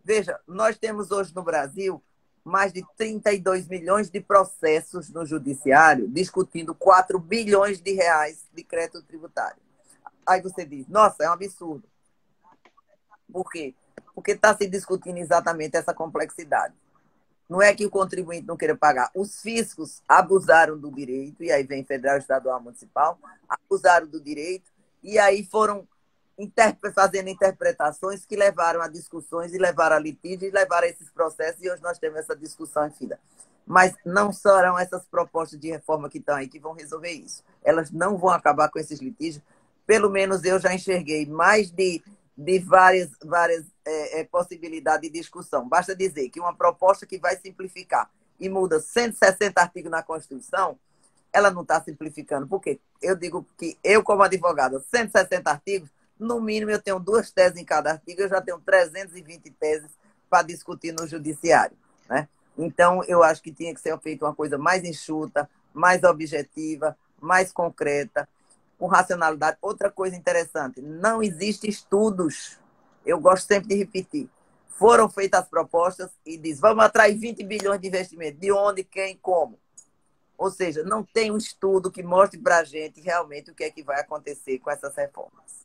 Veja, nós temos hoje no Brasil mais de 32 milhões de processos no judiciário discutindo 4 bilhões de reais de crédito tributário. Aí você diz, nossa, é um absurdo. Por quê? Porque está se discutindo exatamente essa complexidade. Não é que o contribuinte não queira pagar. Os fiscos abusaram do direito, e aí vem federal, estadual, municipal, abusaram do direito, e aí foram fazendo interpretações que levaram a discussões, e levaram a litígio, e levaram a esses processos, e hoje nós temos essa discussão em fila. Mas não serão essas propostas de reforma que estão aí que vão resolver isso. Elas não vão acabar com esses litígios. Pelo menos eu já enxerguei mais de várias possibilidades de discussão. Basta dizer que uma proposta que vai simplificar e muda 160 artigos na Constituição, ela não está simplificando. Por quê? Eu digo que eu, como advogada, 160 artigos, no mínimo eu tenho 2 teses em cada artigo, eu já tenho 320 teses para discutir no judiciário, né? Então, eu acho que tinha que ser feita uma coisa mais enxuta, mais objetiva, mais concreta, com racionalidade. Outra coisa interessante, não existem estudos, eu gosto sempre de repetir, foram feitas as propostas e diz, vamos atrair 20 bilhões de investimento, de onde, quem, como. Ou seja, não tem um estudo que mostre para a gente realmente o que é que vai acontecer com essas reformas.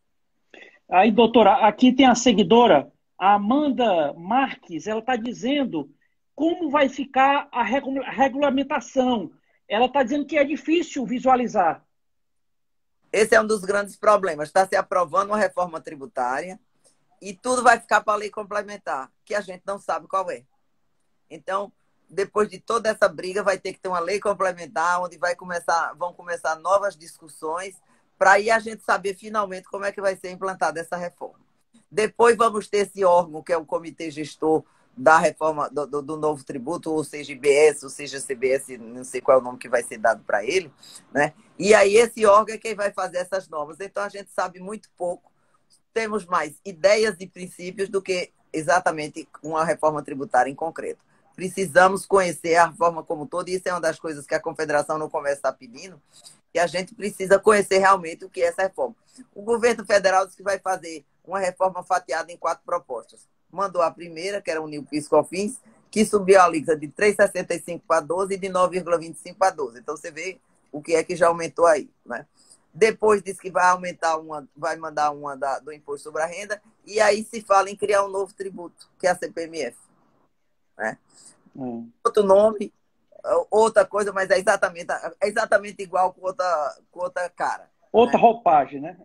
Aí, doutora, aqui tem a seguidora, a Amanda Marques, ela está dizendo como vai ficar a regulamentação. Ela está dizendo que é difícil visualizar. Esse é um dos grandes problemas. Está se aprovando uma reforma tributária e tudo vai ficar para a lei complementar, que a gente não sabe qual é. Então, depois de toda essa briga, vai ter que ter uma lei complementar, onde vão começar novas discussões, para aí a gente saber finalmente como é que vai ser implantada essa reforma. Depois vamos ter esse órgão, que é o Comitê Gestor da reforma do novo tributo, ou seja, IBS, ou seja, CBS, não sei qual é o nome que vai ser dado para ele, né? E aí esse órgão é quem vai fazer essas normas. Então a gente sabe muito pouco, temos mais ideias e princípios do que exatamente uma reforma tributária em concreto. Precisamos conhecer a reforma como um todo, e isso é uma das coisas que a Confederação no Comércio está pedindo, que a gente precisa conhecer realmente o que é essa reforma. O governo federal disse que vai fazer uma reforma fatiada em 4 propostas. Mandou a primeira, que era o PIS/COFINS, que subiu a alíquota de 3,65 para 12 e de 9,25 para 12. Então, você vê o que é que já aumentou aí, né? depois diz que vai aumentar vai mandar do Imposto sobre a Renda, e aí se fala em criar um novo tributo, que é a CPMF. Né? Outro nome, outra coisa, mas é exatamente igual com outra cara. Outra né? roupagem, né?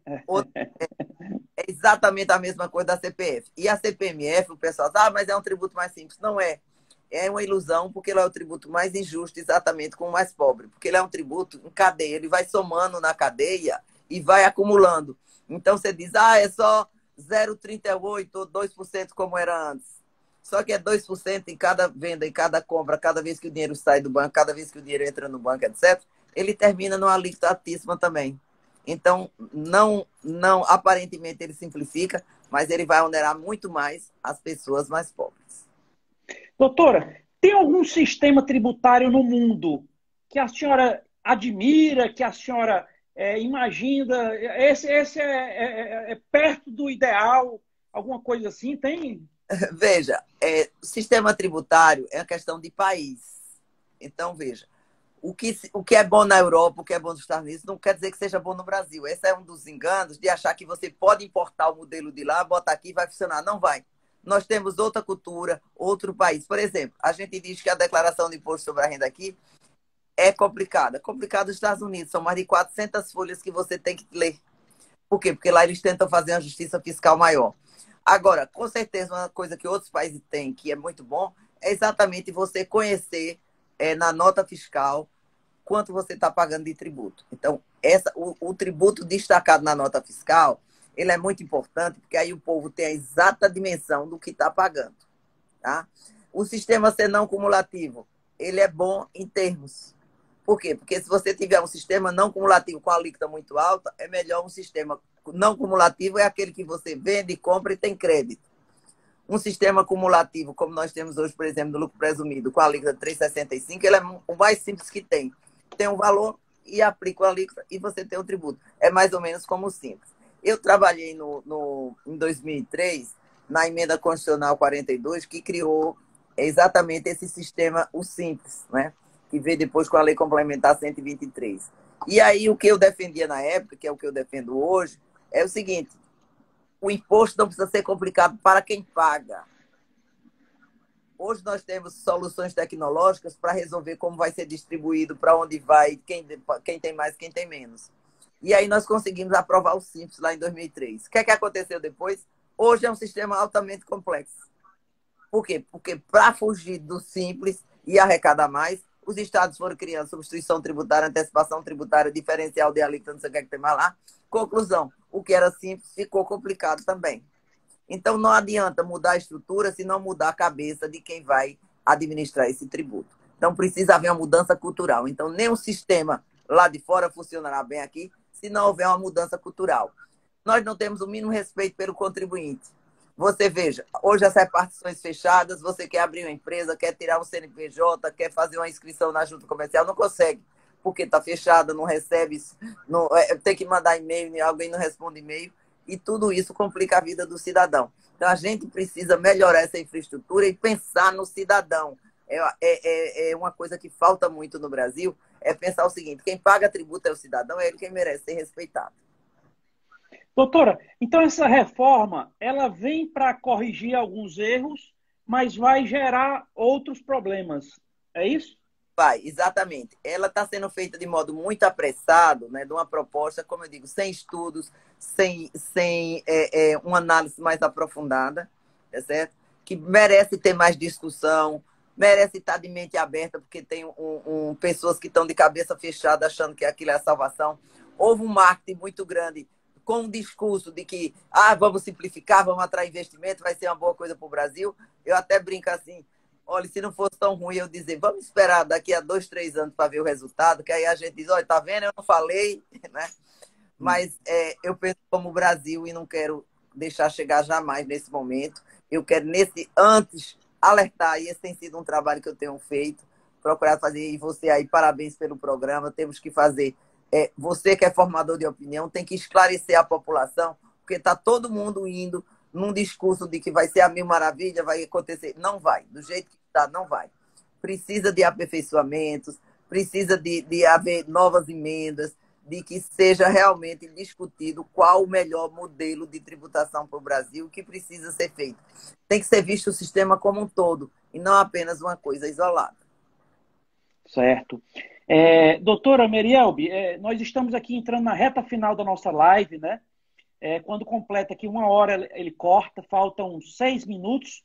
É exatamente a mesma coisa da CPF. E a CPMF, o pessoal diz, mas é um tributo mais simples. Não é. É uma ilusão, porque ele é o tributo mais injusto exatamente com o mais pobre. Porque ele é um tributo em cadeia. Ele vai somando na cadeia e vai acumulando. Então, você diz, é só 0,38 ou 2% como era antes. Só que é 2% em cada venda, em cada compra, cada vez que o dinheiro sai do banco, cada vez que o dinheiro entra no banco, etc. Ele termina numa alíquota altíssima também. Então, não aparentemente ele simplifica, mas ele vai onerar muito mais as pessoas mais pobres. Doutora, tem algum sistema tributário no mundo que a senhora admira, que a senhora imagina? Esse é perto do ideal? Alguma coisa assim? Tem? Veja, sistema tributário é uma questão de país. Então, veja, o que é bom na Europa, o que é bom nos Estados Unidos, não quer dizer que seja bom no Brasil. Esse é um dos enganos de achar que você pode importar o modelo de lá, botar aqui e vai funcionar. Não vai. Nós temos outra cultura, outro país. Por exemplo, a gente diz que a declaração de imposto sobre a renda aqui é complicada. Complicada nos Estados Unidos. São mais de 400 folhas que você tem que ler. Por quê? Porque lá eles tentam fazer uma justiça fiscal maior. Agora, com certeza, uma coisa que outros países têm, que é muito bom, é exatamente você conhecer na nota fiscal quanto você está pagando de tributo. Então, o tributo destacado na nota fiscal, ele é muito importante, porque aí o povo tem a exata dimensão do que está pagando. Tá? O sistema ser não cumulativo, ele é bom em termos. Por quê? Porque se você tiver um sistema não cumulativo com a alíquota muito alta, é melhor um sistema não cumulativo, é aquele que você vende, compra e tem crédito. Um sistema cumulativo, como nós temos hoje, por exemplo, do lucro presumido, com a alíquota 3,65, ele é o mais simples que tem. Tem um valor e aplica a alíquota e você tem o tributo. É mais ou menos como o simples. Eu trabalhei em 2003, na emenda constitucional 42, que criou exatamente esse sistema, o simples, né? Que veio depois com a lei complementar 123. E aí o que eu defendia na época, que é o que eu defendo hoje, é o seguinte: o imposto não precisa ser complicado para quem paga. Hoje nós temos soluções tecnológicas para resolver como vai ser distribuído, para onde vai, quem tem mais, quem tem menos. E aí nós conseguimos aprovar o Simples lá em 2003. O que é que aconteceu depois? Hoje é um sistema altamente complexo. Por quê? Porque para fugir do Simples e arrecadar mais, os estados foram criando substituição tributária, antecipação tributária, diferencial de alíquota, não sei o que é que tem mais lá. Conclusão, o que era simples ficou complicado também. Então, não adianta mudar a estrutura se não mudar a cabeça de quem vai administrar esse tributo. Então, precisa haver uma mudança cultural. Então, nem o sistema lá de fora funcionará bem aqui se não houver uma mudança cultural. Nós não temos o mínimo respeito pelo contribuinte. Você veja, hoje as repartições fechadas, você quer abrir uma empresa, quer tirar um CNPJ, quer fazer uma inscrição na junta comercial, não consegue, porque está fechada, não recebe, tem que mandar e-mail, alguém não responde e-mail, e tudo isso complica a vida do cidadão. Então, a gente precisa melhorar essa infraestrutura e pensar no cidadão. É uma coisa que falta muito no Brasil, é pensar o seguinte: quem paga tributo é o cidadão, é ele quem merece ser respeitado. Doutora, então essa reforma, ela vem para corrigir alguns erros, mas vai gerar outros problemas. É isso? Vai, exatamente. Ela está sendo feita de modo muito apressado, né, de uma proposta, como eu digo, sem estudos, sem uma análise mais aprofundada, tá certo? Que merece ter mais discussão, merece estar de mente aberta, porque tem pessoas que estão de cabeça fechada achando que aquilo é a salvação. Houve um marketing muito grande com um discurso de que vamos simplificar, vamos atrair investimento, vai ser uma boa coisa para o Brasil. Eu até brinco assim: olha, se não fosse tão ruim eu dizer, vamos esperar daqui a 2, 3 anos para ver o resultado, que aí a gente diz, olha, tá vendo, eu não falei, né? Mas eu penso como o Brasil e não quero deixar chegar jamais nesse momento. Eu quero, antes, alertar, e esse tem sido um trabalho que eu tenho feito, procurar fazer, e você aí, parabéns pelo programa, temos que fazer. Você que é formador de opinião tem que esclarecer a população, porque está todo mundo indo num discurso de que vai ser a mil maravilha, vai acontecer. Não vai, do jeito que está, não vai. Precisa de aperfeiçoamentos, precisa de haver novas emendas, de que seja realmente discutido qual o melhor modelo de tributação para o Brasil, o que precisa ser feito. Tem que ser visto o sistema como um todo, e não apenas uma coisa isolada. Certo. Doutora Merielbe, nós estamos aqui entrando na reta final da nossa live, né? Quando completa aqui 1 hora, ele corta, faltam 6 minutos,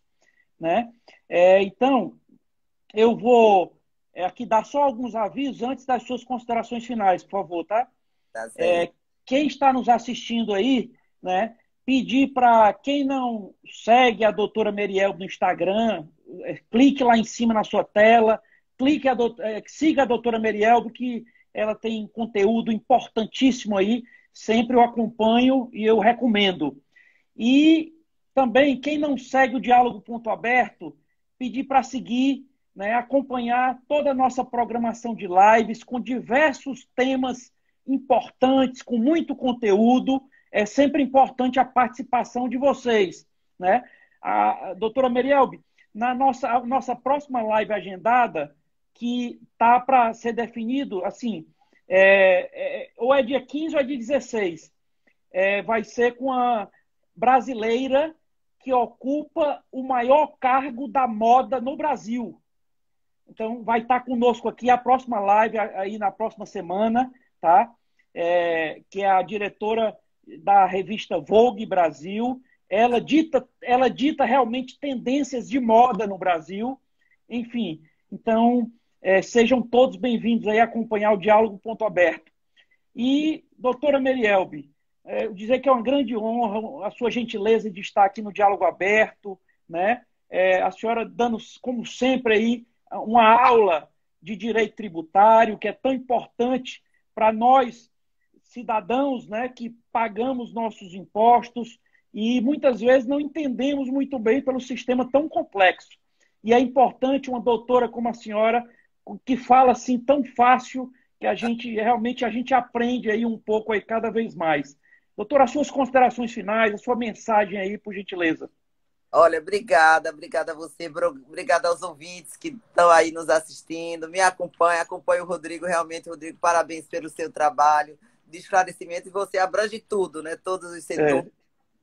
né? Então, eu vou aqui dar só alguns avisos antes das suas considerações finais, por favor, tá? Tá certo. Quem está nos assistindo aí, né? Pedir para quem não segue a doutora Merielbe no Instagram, clique lá em cima na sua tela, siga a doutora Merielbe, que ela tem conteúdo importantíssimo aí, sempre eu acompanho e eu recomendo. E também, quem não segue o Diálogo Ponto Aberto, pedir para seguir, né, acompanhar toda a nossa programação de lives com diversos temas importantes, com muito conteúdo. É sempre importante a participação de vocês, né? A doutora Merielbe, na nossa próxima live agendada, que está para ser definido, assim, ou é dia 15 ou é dia 16, vai ser com a brasileira que ocupa o maior cargo da moda no Brasil. Então, vai estar conosco aqui a próxima live, aí na próxima semana, tá? Que é a diretora da revista Vogue Brasil. Ela dita realmente tendências de moda no Brasil. Enfim, então, sejam todos bem-vindos aí a acompanhar o Diálogo Ponto Aberto. E, doutora Merielbe, dizer que é uma grande honra a sua gentileza de estar aqui no Diálogo Aberto, né? A senhora dando, como sempre, aí, uma aula de direito tributário, que é tão importante para nós, cidadãos, né, que pagamos nossos impostos e muitas vezes não entendemos muito bem pelo sistema tão complexo. E é importante uma doutora como a senhora, que fala assim tão fácil, que a gente aprende aí um pouco aí cada vez mais. Doutora, as suas considerações finais, a sua mensagem aí, por gentileza. Olha, obrigada a você, obrigada aos ouvintes que estão aí nos assistindo, me acompanha o Rodrigo, realmente, Rodrigo, parabéns pelo seu trabalho de esclarecimento, e você abrange tudo, né? Todos os setores,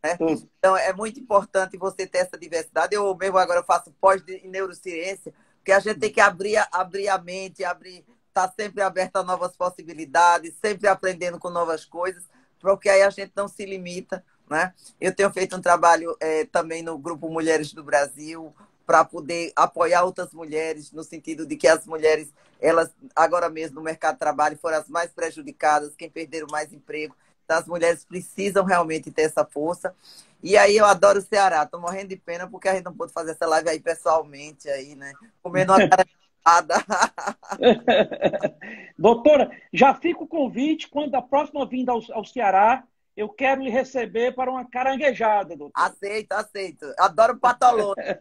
né? Então, é muito importante você ter essa diversidade. Eu mesmo agora faço pós em neurociência, porque a gente tem que abrir a mente, estar sempre aberto a novas possibilidades, sempre aprendendo com novas coisas, porque aí a gente não se limita, né? Eu tenho feito um trabalho também no Grupo Mulheres do Brasil para poder apoiar outras mulheres, no sentido de que as mulheres, elas agora mesmo no mercado de trabalho foram as mais prejudicadas, quem perderam mais emprego. Então, as mulheres precisam realmente ter essa força. E aí eu adoro o Ceará, estou morrendo de pena porque a gente não pôde fazer essa live aí pessoalmente, aí, né? Comendo uma carajada. Doutora, já fica o convite, quando a próxima vinda ao Ceará, eu quero lhe receber para uma caranguejada, doutor. Aceito. Adoro patolônia.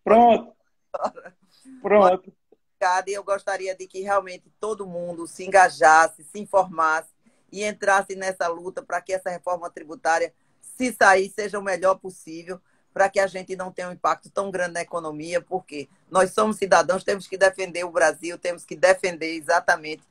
Pronto. E eu gostaria de que realmente todo mundo se engajasse, se informasse e entrasse nessa luta para que essa reforma tributária, se sair, seja o melhor possível, para que a gente não tenha um impacto tão grande na economia, porque nós somos cidadãos, temos que defender o Brasil, temos que defender exatamente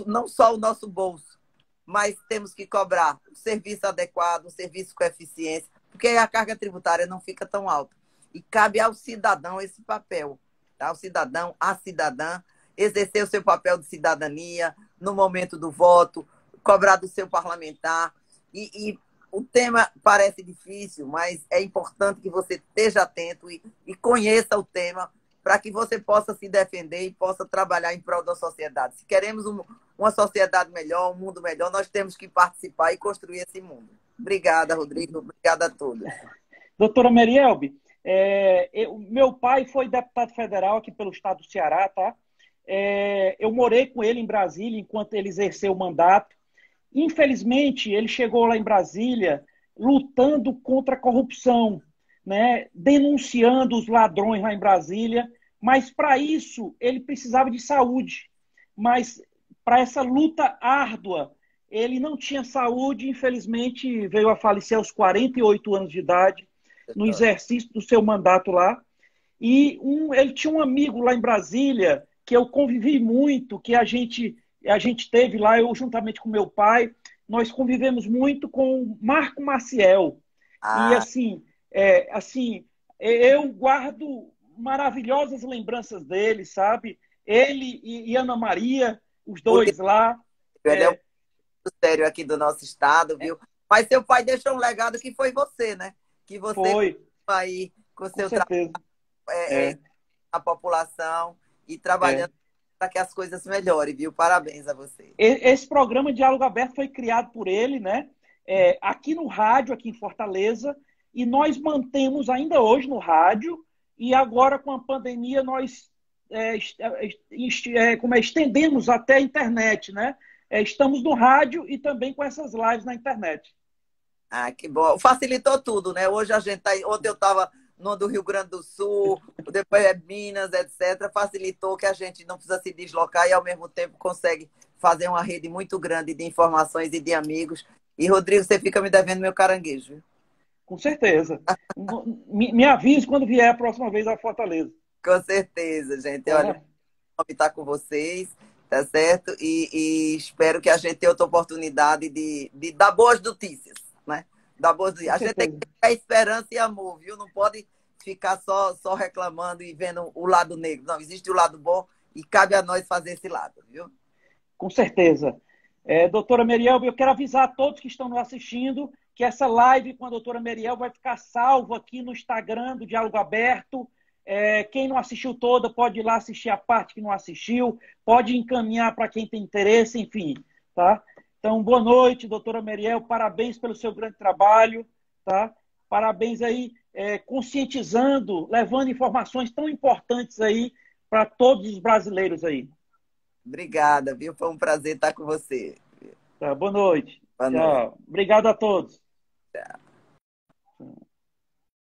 não só o nosso bolso, mas temos que cobrar um serviço adequado, um serviço com eficiência, porque aí a carga tributária não fica tão alta. E cabe ao cidadão esse papel, tá? Ao cidadão, à cidadã, exercer o seu papel de cidadania no momento do voto, cobrar do seu parlamentar. E o tema parece difícil, mas é importante que você esteja atento e conheça o tema para que você possa se defender e possa trabalhar em prol da sociedade. Se queremos uma sociedade melhor, um mundo melhor, nós temos que participar e construir esse mundo. Obrigada, Rodrigo. Obrigada a todos. Doutora Merielbe, meu pai foi deputado federal aqui pelo estado do Ceará, tá? Eu morei com ele em Brasília enquanto ele exerceu o mandato. Infelizmente, ele chegou lá em Brasília lutando contra a corrupção, né? Denunciando os ladrões lá em Brasília, mas para isso ele precisava de saúde. Mas para essa luta árdua, ele não tinha saúde, infelizmente veio a falecer aos 48 anos de idade, no exercício do seu mandato lá. E ele tinha um amigo lá em Brasília, que eu convivi muito, que a gente a gente teve lá, eu juntamente com meu pai, nós convivemos muito com Marco Maciel. E Ah, assim, eu guardo maravilhosas lembranças dele, sabe? Ele e Ana Maria, os o dois lá. ele é um É, sério aqui do nosso estado, viu? Mas seu pai deixou um legado que foi você, né? Que você foi, aí com com seu trabalho certeza. É, na população e trabalhando é. para que as coisas melhorem, viu? Parabéns a você. Esse programa Diálogo Aberto foi criado por ele, né? Aqui no rádio, aqui em Fortaleza, e nós mantemos ainda hoje no rádio, e agora com a pandemia nós estendemos até a internet, né? Estamos no rádio e também com essas lives na internet. Ah, que bom. Facilitou tudo, né? Hoje a gente tá. Ontem eu estava no do Rio Grande do Sul, depois é Minas, etc. Facilitou que a gente não precisa se deslocar e ao mesmo tempo consegue fazer uma rede muito grande de informações e de amigos. E, Rodrigo, você fica me devendo meu caranguejo, viu? Com certeza. Me avise quando vier a próxima vez a Fortaleza. Com certeza, gente. Olha, Tá? vou estar com vocês, tá certo? E espero que a gente tenha outra oportunidade de dar boas notícias, né? Dar boas notícias. Com A gente tem que certeza. ter esperança e amor, viu? Não pode ficar só reclamando e vendo o lado negro. Não, existe o lado bom e cabe a nós fazer esse lado, viu? Com certeza. Doutora Meriel, eu quero avisar a todos que estão nos assistindo que essa live com a doutora Meriel vai ficar salvo aqui no Instagram do Diálogo Aberto. Quem não assistiu toda pode ir lá assistir a parte que não assistiu, pode encaminhar para quem tem interesse, enfim. Tá? Então, boa noite, doutora Meriel, parabéns pelo seu grande trabalho. Tá? Parabéns aí, conscientizando, levando informações tão importantes aí para todos os brasileiros aí. Obrigada, viu? Foi um prazer estar com você. Tá, boa noite. Boa noite. Tchau. Obrigado a todos. Tchau.